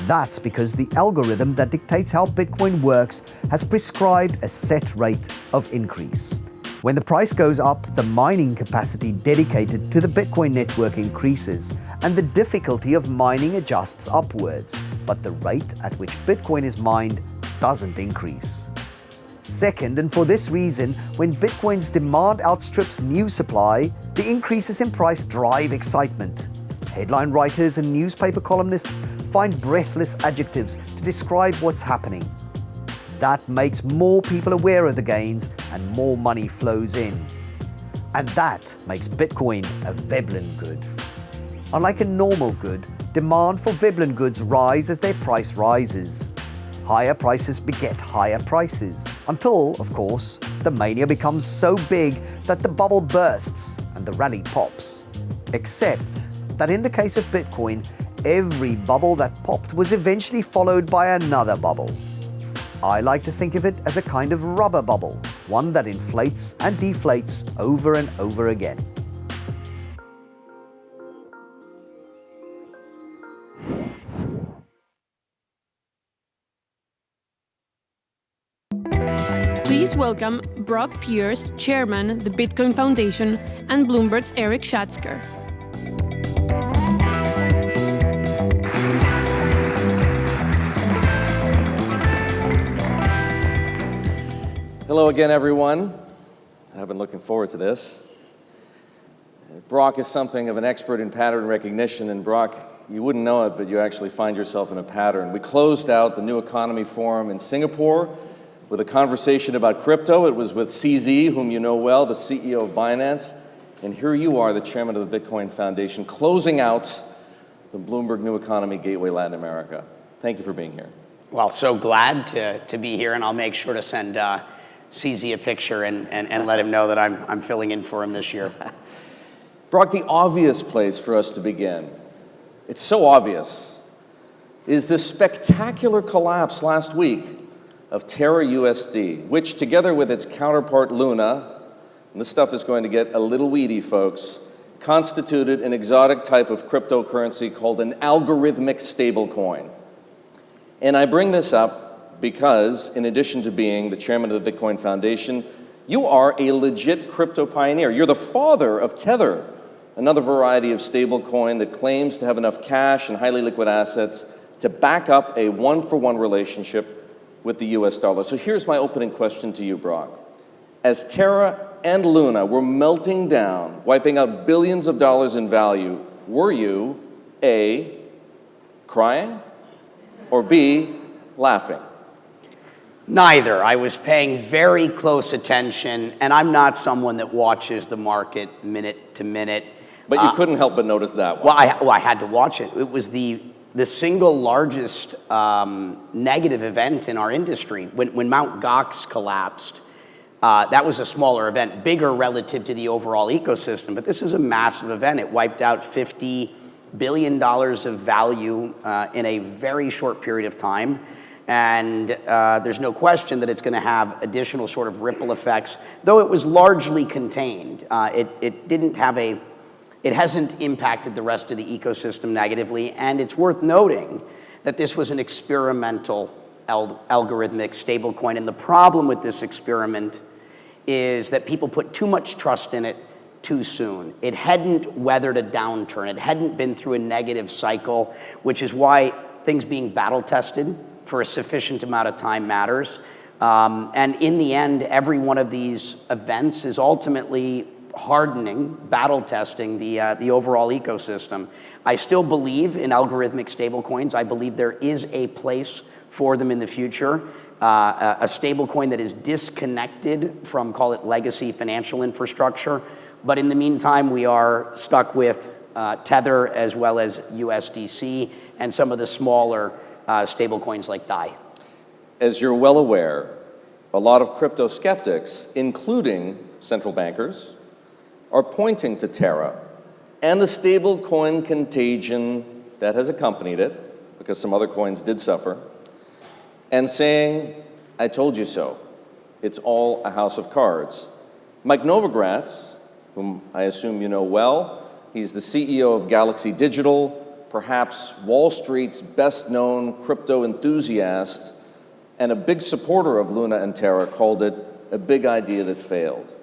Speaker 15: That's because the algorithm that dictates how Bitcoin works has prescribed a set rate of increase. When the price goes up, the mining capacity dedicated to the Bitcoin network increases, and the difficulty of mining adjusts upwards, but the rate at which Bitcoin is mined doesn't increase. Second, and for this reason, when Bitcoin's demand outstrips new supply, the increases in price drive excitement. Headline writers and newspaper columnists find breathless adjectives to describe what's happening. That makes more people aware of the gains and more money flows in. And that makes Bitcoin a Veblen good. Unlike a normal good, demand for Veblen goods rise as their price rises. Higher prices beget higher prices, until, of course, the mania becomes so big that the bubble bursts and the rally pops. Except that in the case of Bitcoin, every bubble that popped was eventually followed by another bubble. I like to think of it as a kind of rubber bubble, one that inflates and deflates over and over again.
Speaker 5: Please welcome Brock Pierce, Chairman, the Bitcoin Foundation, and Bloomberg's Eric Schatzker.
Speaker 16: Hello again, everyone. I've been looking forward to this. Brock is something of an expert in pattern recognition, and Brock, you wouldn't know it, but you actually find yourself in a pattern. We closed out the New Economy Forum in Singapore with a conversation about crypto. It was with CZ, whom you know well, the CEO of Binance, and here you are, the chairman of the Bitcoin Foundation, closing out the Bloomberg New Economy Gateway Latin America. Thank you for being here.
Speaker 17: Well, so glad to be here, and I'll make sure to send CZ a picture and let him know that I'm filling in for him this year.
Speaker 16: Brock, the obvious place for us to begin, it's so obvious, is the spectacular collapse last week of Terra USD, which together with its counterpart Luna, and this stuff is going to get a little weedy, folks, constituted an exotic type of cryptocurrency called an algorithmic stablecoin. And I bring this up because, in addition to being the chairman of the Bitcoin Foundation, you are a legit crypto pioneer. You're the father of Tether, another variety of stablecoin that claims to have enough cash and highly liquid assets to back up a one-for-one relationship with the US dollar. So here's my opening question to you, Brock. As Terra and Luna were melting down, wiping out billions of dollars in value, were you, A, crying, or B, laughing?
Speaker 17: Neither. I was paying very close attention, and I'm not someone that watches the market minute to minute.
Speaker 16: But you couldn't help but notice that one.
Speaker 17: Well, I had to watch it. It was the single largest negative event in our industry. When Mt. Gox collapsed, That was a smaller event, bigger relative to the overall ecosystem, but this is a massive event. It wiped out $50 billion of value in a very short period of time. And there's no question that it's going to have additional sort of ripple effects, though it was largely contained. It hasn't impacted the rest of the ecosystem negatively, and it's worth noting that this was an experimental algorithmic stablecoin, and the problem with this experiment is that people put too much trust in it too soon. It hadn't weathered a downturn. It hadn't been through a negative cycle, which is why things being battle tested for a sufficient amount of time matters. And in the end, every one of these events is ultimately hardening, battle testing the overall ecosystem. I still believe in algorithmic stablecoins. I believe there is a place for them in the future. A stablecoin that is disconnected from, call it, legacy financial infrastructure. But in the meantime, we are stuck with Tether as well as USDC and some of the smaller stablecoins like DAI.
Speaker 16: As you're well aware, a lot of crypto skeptics, including central bankers, are pointing to Terra and the stablecoin contagion that has accompanied it, because some other coins did suffer, and saying, I told you so. It's all a house of cards. Mike Novogratz, whom I assume you know well, he's the CEO of Galaxy Digital, perhaps Wall Street's best-known crypto enthusiast, and a big supporter of Luna and Terra, called it a big idea that failed.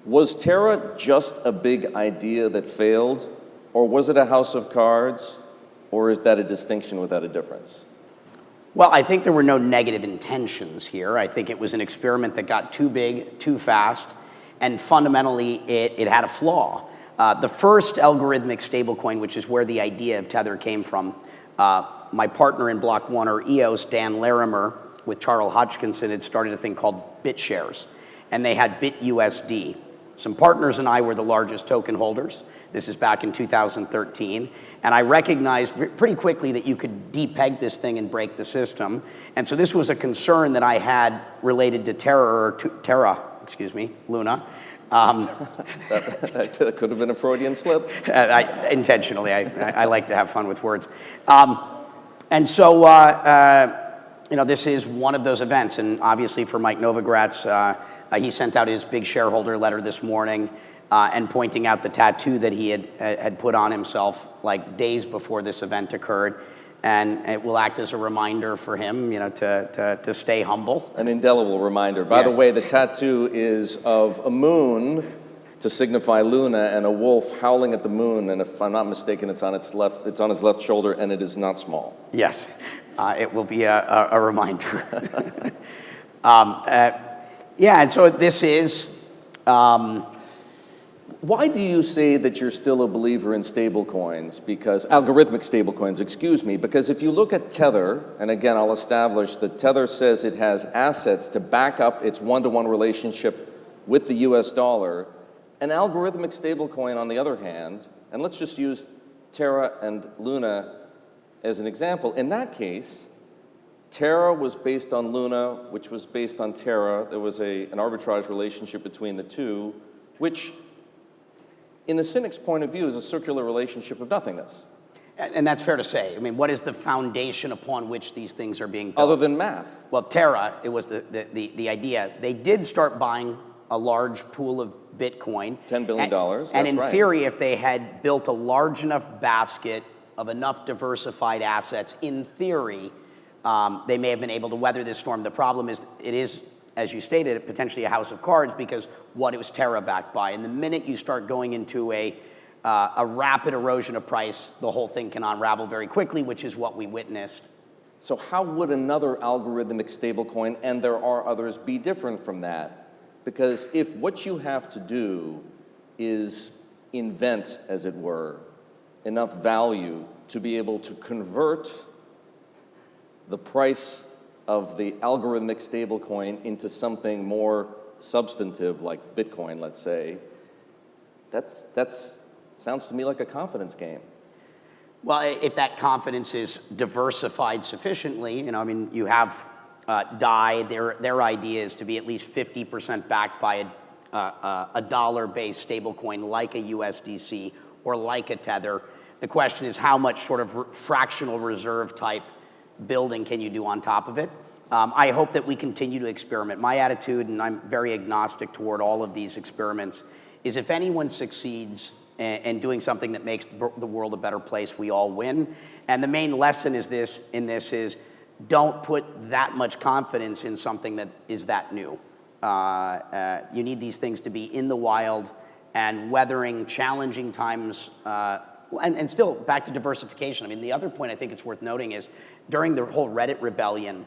Speaker 16: Was Terra just a big idea that failed, or was it a house of cards, or is that a distinction without a difference?
Speaker 17: Well, I think there were no negative intentions here. I think it was an experiment that got too big, too fast, and fundamentally it had a flaw. The first algorithmic stablecoin, which is where the idea of Tether came from, my partner in Block 1, or EOS, Dan Larimer, with Charles Hodgkinson, had started a thing called BitShares, and they had BitUSD. Some partners and I were the largest token holders. This is back in 2013. And I recognized pretty quickly that you could depeg this thing and break the system. And so this was a concern that I had related to Luna.
Speaker 16: That could have been a Freudian slip.
Speaker 17: Intentionally, I like to have fun with words. And so, this is one of those events. And obviously for Mike Novogratz, he sent out his big shareholder letter this morning and pointing out the tattoo that he had put on himself like days before this event occurred. And it will act as a reminder for him, to stay humble.
Speaker 16: An indelible reminder. By the way, the tattoo is of a moon to signify Luna and a wolf howling at the moon. And if I'm not mistaken, it's on his left shoulder, and it is not small.
Speaker 17: Yes, it will be a reminder. Yeah, and so this is...
Speaker 16: Why do you say that you're still a believer in stablecoins? Algorithmic stablecoins, excuse me, because if you look at Tether, and again, I'll establish that Tether says it has assets to back up its one-to-one relationship with the US dollar. An algorithmic stablecoin, on the other hand, and let's just use Terra and Luna as an example. In that case, Terra was based on Luna, which was based on Terra. There was an arbitrage relationship between the two, which, in the cynic's point of view, is a circular relationship of nothingness.
Speaker 17: And that's fair to say. I mean, what is the foundation upon which these things are being built?
Speaker 16: Other than math.
Speaker 17: Well, Terra, it was the idea. They did start buying a large pool of Bitcoin.
Speaker 16: $10 billion,
Speaker 17: and in theory, if they had built a large enough basket of enough diversified assets, in theory, they may have been able to weather this storm. The problem is, it is, as you stated, potentially a house of cards, because what it was Terra backed by. And the minute you start going into a rapid erosion of price, the whole thing can unravel very quickly, which is what we witnessed.
Speaker 16: So how would another algorithmic stablecoin, and there are others, be different from that? Because if what you have to do is invent, as it were, enough value to be able to convert the price of the algorithmic stablecoin into something more substantive, like Bitcoin, let's say, that's sounds to me like a confidence game.
Speaker 17: Well, if that confidence is diversified sufficiently, you have DAI, their idea is to be at least 50% backed by a dollar-based stablecoin like a USDC or like a Tether. The question is how much sort of fractional reserve type building can you do on top of it? I hope that we continue to experiment. My attitude, and I'm very agnostic toward all of these experiments, is if anyone succeeds in doing something that makes the world a better place, we all win. And the main lesson is is don't put that much confidence in something that is that new. You need these things to be in the wild and weathering challenging times. And still, back to diversification. I mean, the other point I think it's worth noting is during the whole Reddit rebellion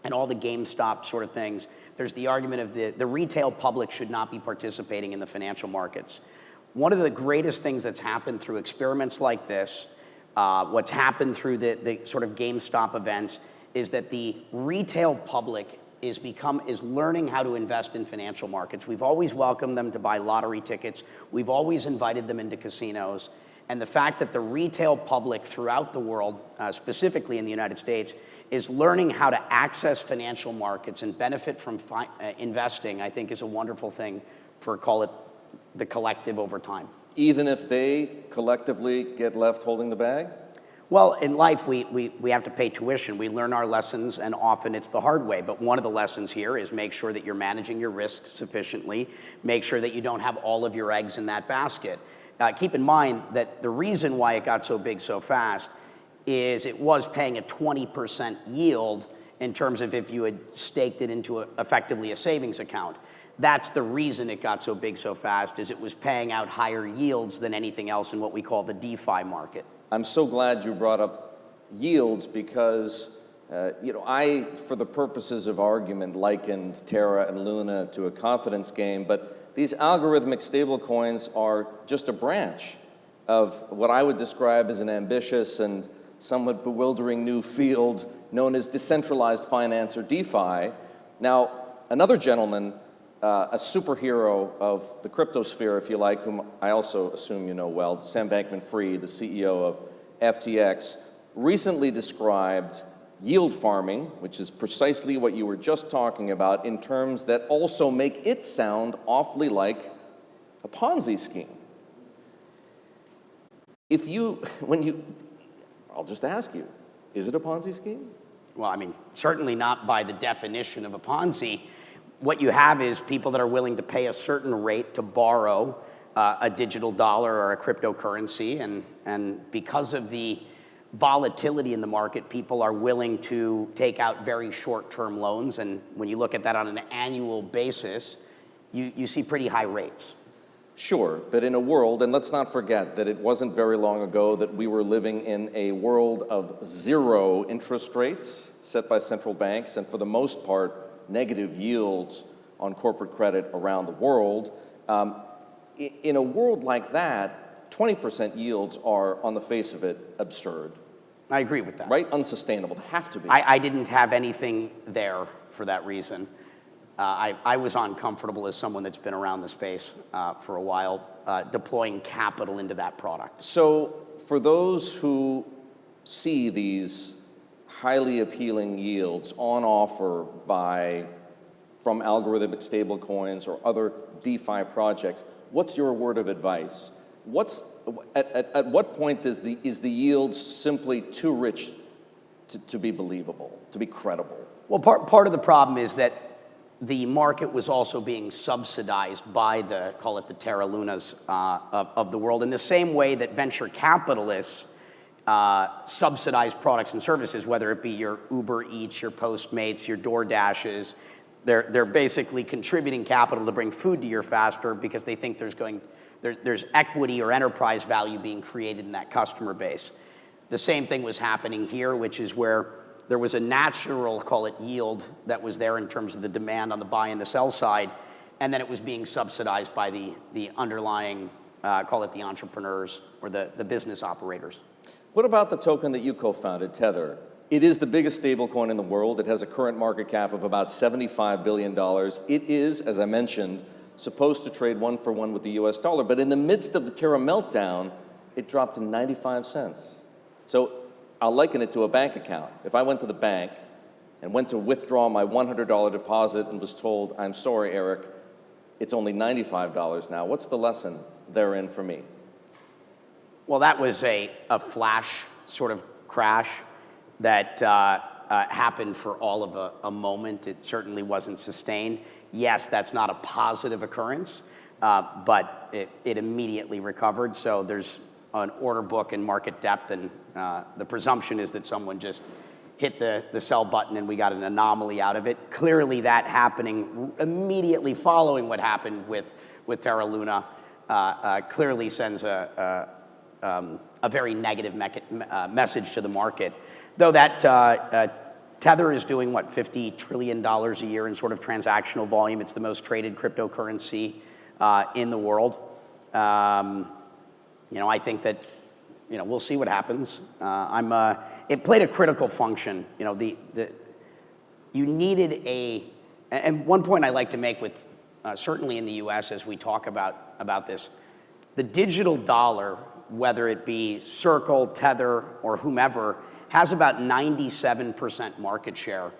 Speaker 17: and all the GameStop sort of things, there's the argument of the retail public should not be participating in the financial markets. One of the greatest things that's happened through experiments like this, what's happened through the sort of GameStop events, is that the retail public is learning how to invest in financial markets. We've always welcomed them to buy lottery tickets. We've always invited them into casinos. And the fact that the retail public throughout the world, specifically in the United States, is learning how to access financial markets and benefit from investing, I think is a wonderful thing for, call it, the collective over time.
Speaker 16: Even if they collectively get left holding the bag?
Speaker 17: Well, in life, we have to pay tuition. We learn our lessons, and often it's the hard way. But one of the lessons here is make sure that you're managing your risk sufficiently. Make sure that you don't have all of your eggs in that basket. Keep in mind that the reason why it got so big so fast is it was paying a 20% yield in terms of if you had staked it into effectively a savings account. That's the reason it got so big so fast, is it was paying out higher yields than anything else in what we call the DeFi market.
Speaker 16: I'm so glad you brought up yields because, I, for the purposes of argument, likened Terra and Luna to a confidence game, but these algorithmic stablecoins are just a branch of what I would describe as an ambitious and somewhat bewildering new field known as decentralized finance or DeFi. Now, another gentleman, a superhero of the cryptosphere, if you like, whom I also assume you know well, Sam Bankman-Fried, the CEO of FTX, recently described yield farming, which is precisely what you were just talking about, in terms that also make it sound awfully like a Ponzi scheme. I'll just ask you, is it a Ponzi scheme?
Speaker 17: Well, I mean, certainly not by the definition of a Ponzi. What you have is people that are willing to pay a certain rate to borrow a digital dollar or a cryptocurrency, and because of the volatility in the market, people are willing to take out very short-term loans, and when you look at that on an annual basis, you see pretty high rates.
Speaker 16: Sure, but in a world, and let's not forget that it wasn't very long ago that we were living in a world of zero interest rates set by central banks, and for the most part, negative yields on corporate credit around the world. In a world like that, 20% yields are, on the face of it, absurd.
Speaker 17: I agree with that.
Speaker 16: Right? Unsustainable. They have to be.
Speaker 17: I didn't have anything there for that reason. I was uncomfortable as someone that's been around the space for a while, deploying capital into that product.
Speaker 16: So for those who see these highly appealing yields on offer from algorithmic stablecoins or other DeFi projects, what's your word of advice? At what point is the yield simply too rich to be believable, to be credible?
Speaker 17: Well, part of the problem is that the market was also being subsidized by call it the Terra Lunas of the world, in the same way that venture capitalists subsidize products and services, whether it be your Uber Eats, your Postmates, your DoorDashes. They're basically contributing capital to bring food to your faster because they think there's equity or enterprise value being created in that customer base. The same thing was happening here, which is where there was a natural, call it yield, that was there in terms of the demand on the buy and the sell side, and then it was being subsidized by the underlying, call it the entrepreneurs or the business operators.
Speaker 16: What about the token that you co-founded, Tether? It is the biggest stablecoin in the world. It has a current market cap of about $75 billion. It is, as I mentioned, supposed to trade 1-for-1 with the US dollar, but in the midst of the Terra meltdown, it dropped to 95 cents. So I'll liken it to a bank account. If I went to the bank and went to withdraw my $100 deposit and was told, I'm sorry, Eric, it's only $95 now. What's the lesson therein for me?
Speaker 17: Well, that was a flash sort of crash that happened for all of a moment. It certainly wasn't sustained. Yes, that's not a positive occurrence, but it immediately recovered. So there's an order book and market depth, and the presumption is that someone just hit the sell button and we got an anomaly out of it. Clearly that happening immediately following what happened with Terra Luna clearly sends a very negative message to the market. Though that Tether is doing, what, $50 trillion a year in sort of transactional volume. It's the most traded cryptocurrency in the world. I think that, we'll see what happens. It played a critical function. You needed and one point I like to make with, certainly in the US as we talk about this, the digital dollar, whether it be Circle, Tether, or whomever, has about 97% market share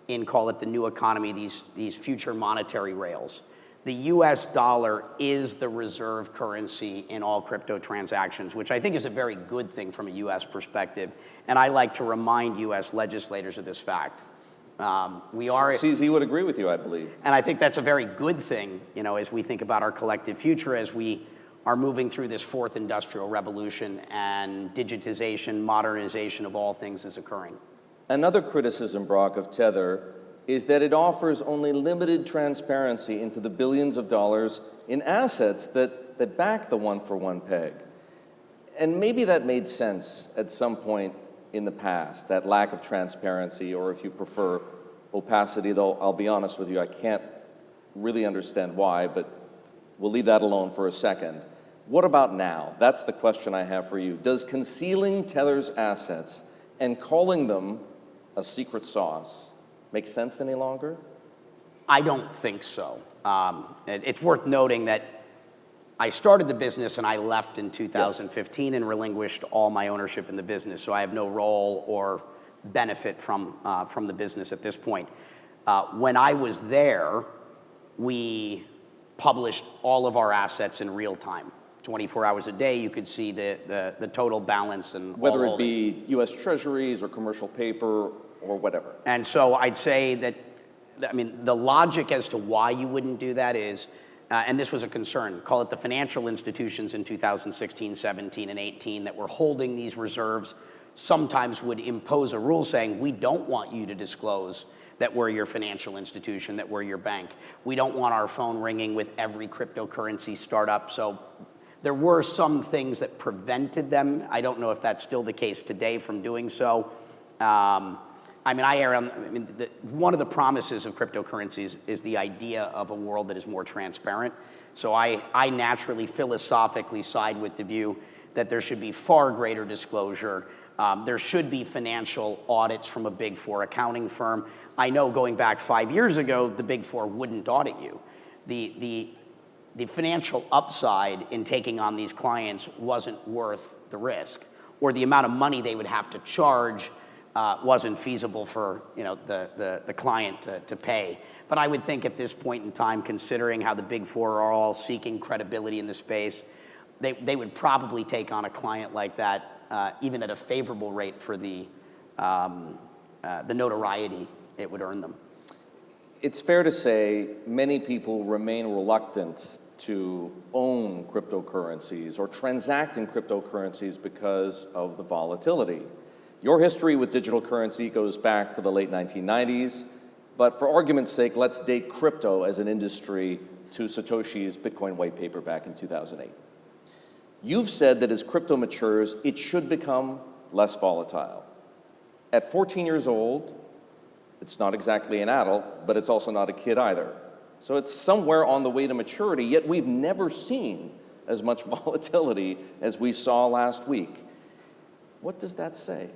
Speaker 17: in, call it the new economy, these future monetary rails. The US dollar is the reserve currency in all crypto transactions, which I think is a very good thing from a US perspective. And I like to remind US legislators of this fact.
Speaker 16: CZ would agree with you, I believe.
Speaker 17: And I think that's a very good thing, as we think about our collective future, as we are moving through this fourth industrial revolution and digitization, modernization of all things is occurring.
Speaker 16: Another criticism, Brock, of Tether is that it offers only limited transparency into the billions of dollars in assets that back the one-for-one peg. And maybe that made sense at some point in the past, that lack of transparency, or if you prefer, opacity, though I'll be honest with you, I can't really understand why, but we'll leave that alone for a second. What about now? That's the question I have for you. Does concealing Tether's assets and calling them a secret sauce make sense any longer?
Speaker 17: I don't think so. It's worth noting that I started the business and I left in 2015 and relinquished all my ownership in the business, so I have no role or benefit from the business at this point. When I was there, we published all of our assets in real time. 24 hours a day, you could see the total balance and
Speaker 16: whether
Speaker 17: all
Speaker 16: it be U.S. Treasuries or commercial paper or whatever.
Speaker 17: And so I'd say that, the logic as to why you wouldn't do that is, and this was a concern, call it the financial institutions in 2016, 17, and 18 that were holding these reserves, sometimes would impose a rule saying, we don't want you to disclose that we're your financial institution, that we're your bank. We don't want our phone ringing with every cryptocurrency startup. So there were some things that prevented them. I don't know if that's still the case today from doing so. One of the promises of cryptocurrencies is the idea of a world that is more transparent. So I naturally, philosophically side with the view that there should be far greater disclosure. There should be financial audits from a Big Four accounting firm. I know going back 5 years ago, the Big Four wouldn't audit you. The financial upside in taking on these clients wasn't worth the risk, or the amount of money they would have to charge wasn't feasible for the client to pay. But I would think at this point in time, considering how the Big Four are all seeking credibility in the space, they would probably take on a client like that, even at a favorable rate for the notoriety it would earn them.
Speaker 16: It's fair to say many people remain reluctant to own cryptocurrencies or transact in cryptocurrencies because of the volatility. Your history with digital currency goes back to the late 1990s, but for argument's sake, let's date crypto as an industry to Satoshi's Bitcoin white paper back in 2008. You've said that as crypto matures, it should become less volatile. At 14 years old, it's not exactly an adult, but it's also not a kid either. So it's somewhere on the way to maturity, yet we've never seen as much volatility as we saw last week. What does that say?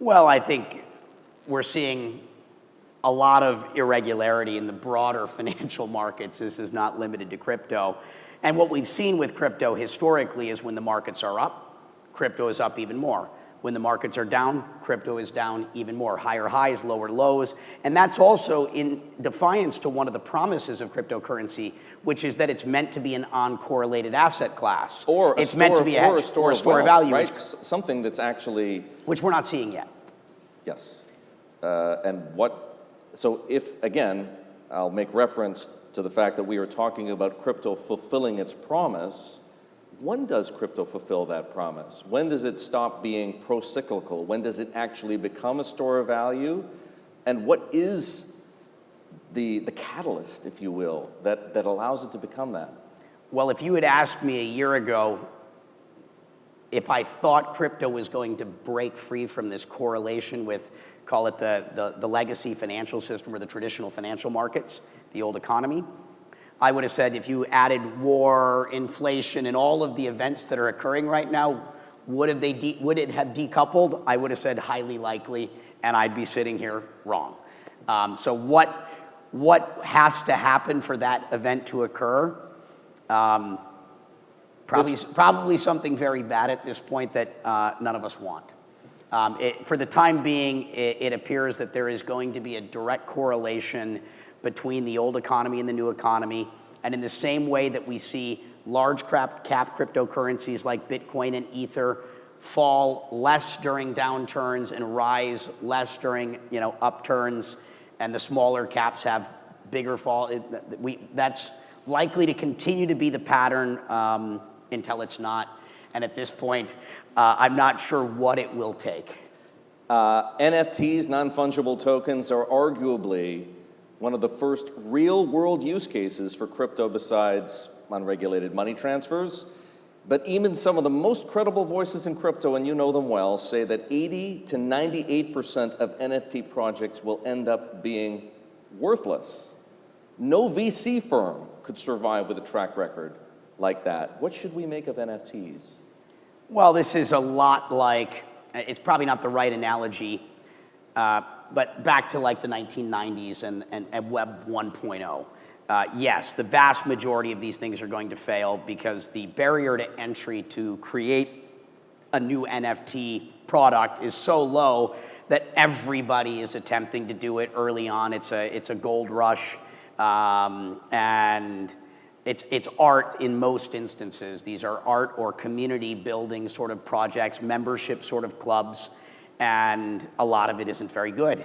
Speaker 17: Well, I think we're seeing a lot of irregularity in the broader financial markets. This is not limited to crypto. And what we've seen with crypto historically is when the markets are up, crypto is up even more. When the markets are down, crypto is down even more. Higher highs, lower lows. And that's also in defiance to one of the promises of cryptocurrency, which is that it's meant to be an uncorrelated asset class.
Speaker 16: Or
Speaker 17: it's meant to be a hedge,
Speaker 16: or a store
Speaker 17: of value,
Speaker 16: right? Something that's actually...
Speaker 17: Which we're not seeing yet.
Speaker 16: Yes. So if, again, I'll make reference to the fact that we are talking about crypto fulfilling its promise. When does crypto fulfill that promise? When does it stop being pro-cyclical? When does it actually become a store of value? And what is the catalyst, if you will, that allows it to become that?
Speaker 17: Well, if you had asked me a year ago if I thought crypto was going to break free from this correlation with, call it the legacy financial system or the traditional financial markets, the old economy, I would have said if you added war, inflation, and all of the events that are occurring right now, would it have decoupled? I would have said highly likely, and I'd be sitting here wrong. So what has to happen for that event to occur? Probably something very bad at this point that none of us want. For the time being, it appears that there is going to be a direct correlation between the old economy and the new economy. And in the same way that we see large cap cryptocurrencies like Bitcoin and Ether fall less during downturns and rise less during upturns, and the smaller caps have bigger fall, that's likely to continue to be the pattern until it's not. And at this point, I'm not sure what it will take.
Speaker 16: NFTs, non-fungible tokens, are arguably one of the first real-world use cases for crypto besides unregulated money transfers. But even some of the most credible voices in crypto, and you know them well, say that 80 to 98% of NFT projects will end up being worthless. No VC firm could survive with a track record like that. What should we make of NFTs?
Speaker 17: Well, this is a lot like, it's probably not the right analogy, but back to like the 1990s and Web 1.0. Yes, the vast majority of these things are going to fail because the barrier to entry to create a new NFT product is so low that everybody is attempting to do it early on. It's a gold rush, and it's art in most instances. These are art or community building sort of projects, membership sort of clubs. And a lot of it isn't very good.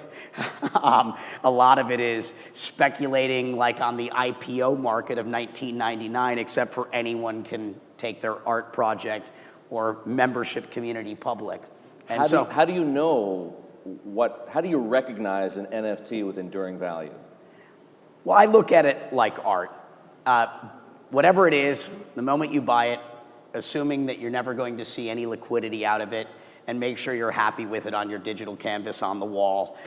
Speaker 17: A lot of it is speculating like on the IPO market of 1999, except for anyone can take their art project or membership community public. And
Speaker 16: how do you recognize an NFT with enduring value?
Speaker 17: Well, I look at it like art. Whatever it is, the moment you buy it, assuming that you're never going to see any liquidity out of it, and make sure you're happy with it on your digital canvas on the wall,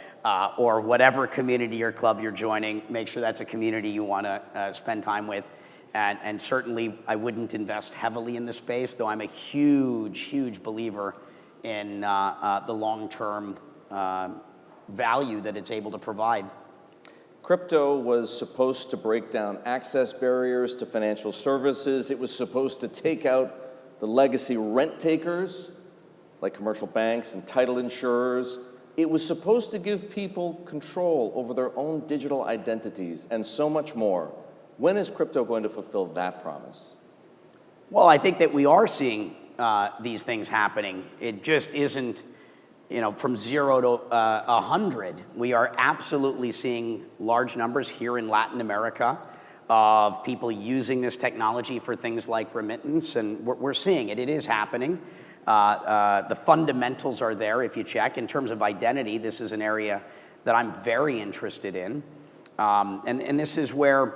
Speaker 17: or whatever community or club you're joining, make sure that's a community you want to spend time with. And certainly, I wouldn't invest heavily in the space, though I'm a huge, huge believer in the long-term value that it's able to provide.
Speaker 16: Crypto was supposed to break down access barriers to financial services. It was supposed to take out the legacy rent takers, like commercial banks and title insurers. It was supposed to give people control over their own digital identities and so much more. When is crypto going to fulfill that promise?
Speaker 17: Well, I think that we are seeing these things happening. It just isn't, from 0 to 100. We are absolutely seeing large numbers here in Latin America of people using this technology for things like remittance, and we're seeing it. It is happening. The fundamentals are there if you check. In terms of identity, this is an area that I'm very interested in. And this is where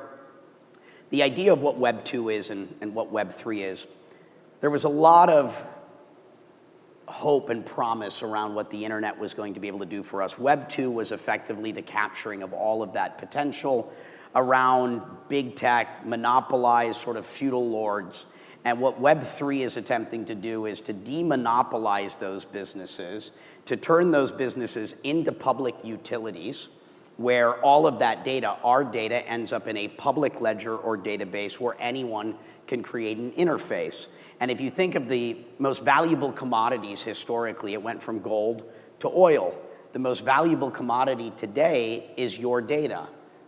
Speaker 17: the idea of what Web 2 is and what Web 3 is. There was a lot of hope and promise around what the internet was going to be able to do for us. Web 2 was effectively the capturing of all of that potential around big tech, monopolized sort of feudal lords. And what Web 3 is attempting to do is to demonopolize those businesses, to turn those businesses into public utilities, where all of that data, our data, ends up in a public ledger or database where anyone can create an interface. And if you think of the most valuable commodities historically, it went from gold to oil. The most valuable commodity today is your data.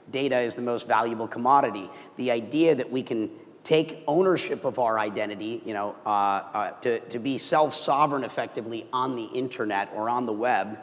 Speaker 17: Data is the most valuable commodity. The idea that we can take ownership of our identity, to be self-sovereign effectively on the internet or on the web,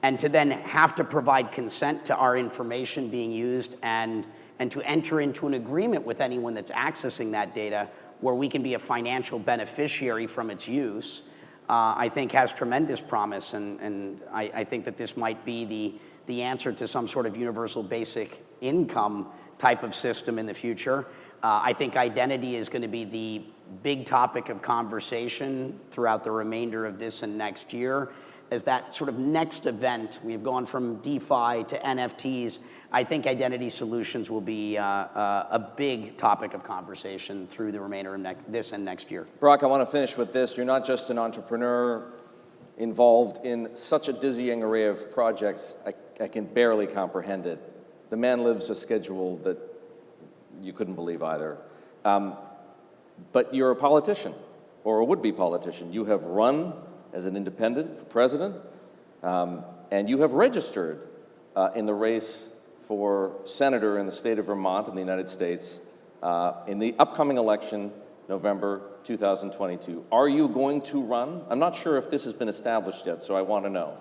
Speaker 17: and to then have to provide consent to our information being used and to enter into an agreement with anyone that's accessing that data where we can be a financial beneficiary from its use, I think has tremendous promise. And I think that this might be the answer to some sort of universal basic income type of system in the future. I think identity is going to be the big topic of conversation throughout the remainder of this and next year. As that sort of next event, we've gone from DeFi to NFTs. I think identity solutions will be a big topic of conversation through the remainder of this and next year.
Speaker 16: Brock, I want to finish with this. You're not just an entrepreneur involved in such a dizzying array of projects, I can barely comprehend it. The man lives a schedule that you couldn't believe either. But you're a politician, or a would-be politician. You have run as an independent for president, and you have registered in the race for senator in the state of Vermont in the United States in the upcoming election, November 2022. Are you going to run? I'm not sure if this has been established yet, so I want to know.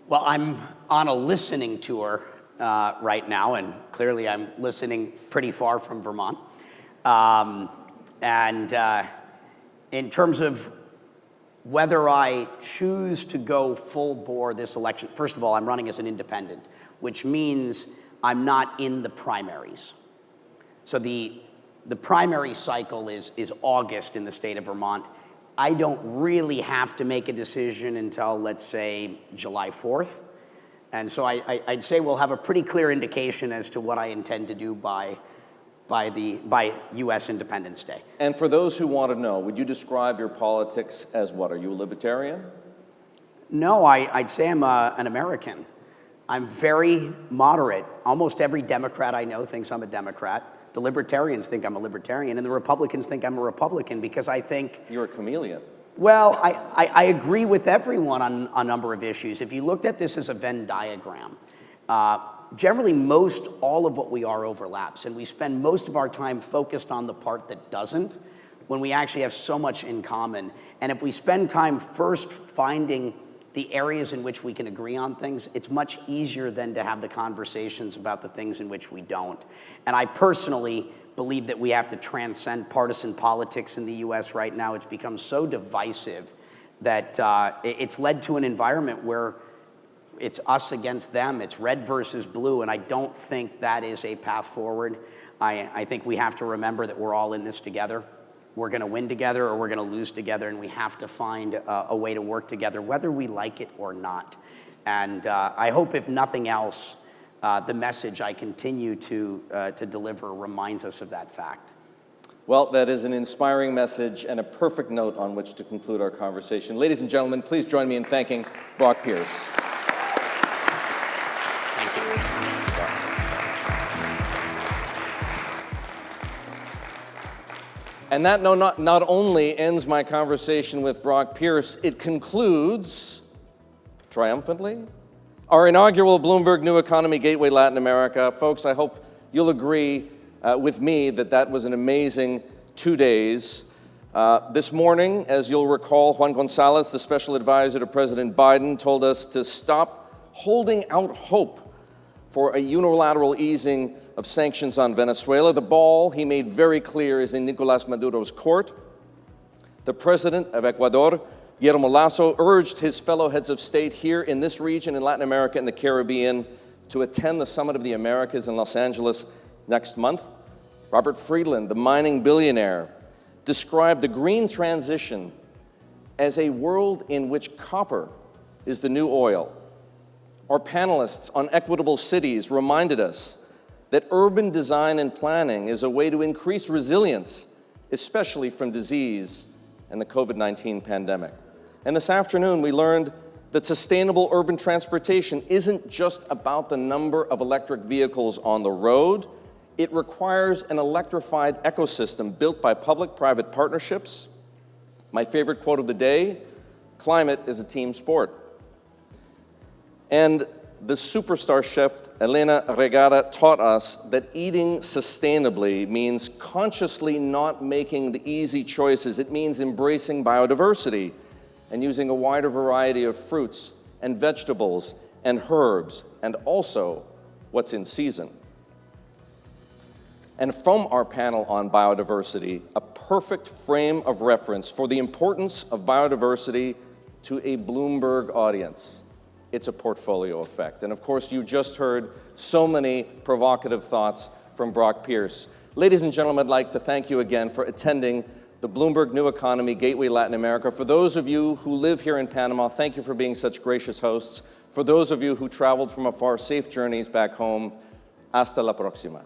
Speaker 17: Well, I'm on a listening tour right now, and clearly I'm listening pretty far from Vermont. In terms of whether I choose to go full bore this election, first of all, I'm running as an independent, which means I'm not in the primaries. So the primary cycle is August in the state of Vermont. I don't really have to make a decision until, let's say, July 4th. And so I'd say we'll have a pretty clear indication as to what I intend to do by U.S. Independence Day.
Speaker 16: And for those who want to know, would you describe your politics as what? Are you a libertarian?
Speaker 17: No, I'd say I'm an American. I'm very moderate. Almost every Democrat I know thinks I'm a Democrat. The libertarians think I'm a libertarian, and the Republicans think I'm a Republican because I think...
Speaker 16: You're a chameleon.
Speaker 17: Well, I agree with everyone on a number of issues. If you looked at this as a Venn diagram, generally most all of what we are overlaps, and we spend most of our time focused on the part that doesn't, when we actually have so much in common. And if we spend time first finding the areas in which we can agree on things, it's much easier then to have the conversations about the things in which we don't. And I personally believe that we have to transcend partisan politics in the US right now. It's become so divisive that it's led to an environment where it's us against them, it's red versus blue, and I don't think that is a path forward. I think we have to remember that we're all in this together. We're gonna win together or we're gonna lose together, and we have to find a way to work together, whether we like it or not. And I hope, if nothing else, the message I continue to deliver reminds us of that fact.
Speaker 16: Well, that is an inspiring message and a perfect note on which to conclude our conversation. Ladies and gentlemen, please join me in thanking Brock Pierce.
Speaker 17: Thank you.
Speaker 16: And that not only ends my conversation with Brock Pierce, it concludes, triumphantly, our inaugural Bloomberg New Economy Gateway Latin America. Folks, I hope you'll agree with me that that was an amazing 2 days. This morning, as you'll recall, Juan Gonzalez, the special advisor to President Biden, told us to stop holding out hope for a unilateral easing of sanctions on Venezuela. The ball, he made very clear, is in Nicolás Maduro's court. The president of Ecuador, Guillermo Lasso, urged his fellow heads of state here in this region, in Latin America and the Caribbean, to attend the Summit of the Americas in Los Angeles next month. Robert Friedland, the mining billionaire, described the green transition as a world in which copper is the new oil. Our panelists on equitable cities reminded us that urban design and planning is a way to increase resilience, especially from disease and the COVID-19 pandemic. And this afternoon, we learned that sustainable urban transportation isn't just about the number of electric vehicles on the road. It requires an electrified ecosystem built by public-private partnerships. My favorite quote of the day, climate is a team sport. And the superstar chef Elena Regada taught us that eating sustainably means consciously not making the easy choices. It means embracing biodiversity and using a wider variety of fruits and vegetables and herbs, and also what's in season. And from our panel on biodiversity, a perfect frame of reference for the importance of biodiversity to a Bloomberg audience. It's a portfolio effect. And of course, you just heard so many provocative thoughts from Brock Pierce. Ladies and gentlemen, I'd like to thank you again for attending the Bloomberg New Economy Gateway Latin America. For those of you who live here in Panama, thank you for being such gracious hosts. For those of you who traveled from afar, safe journeys back home. Hasta la próxima.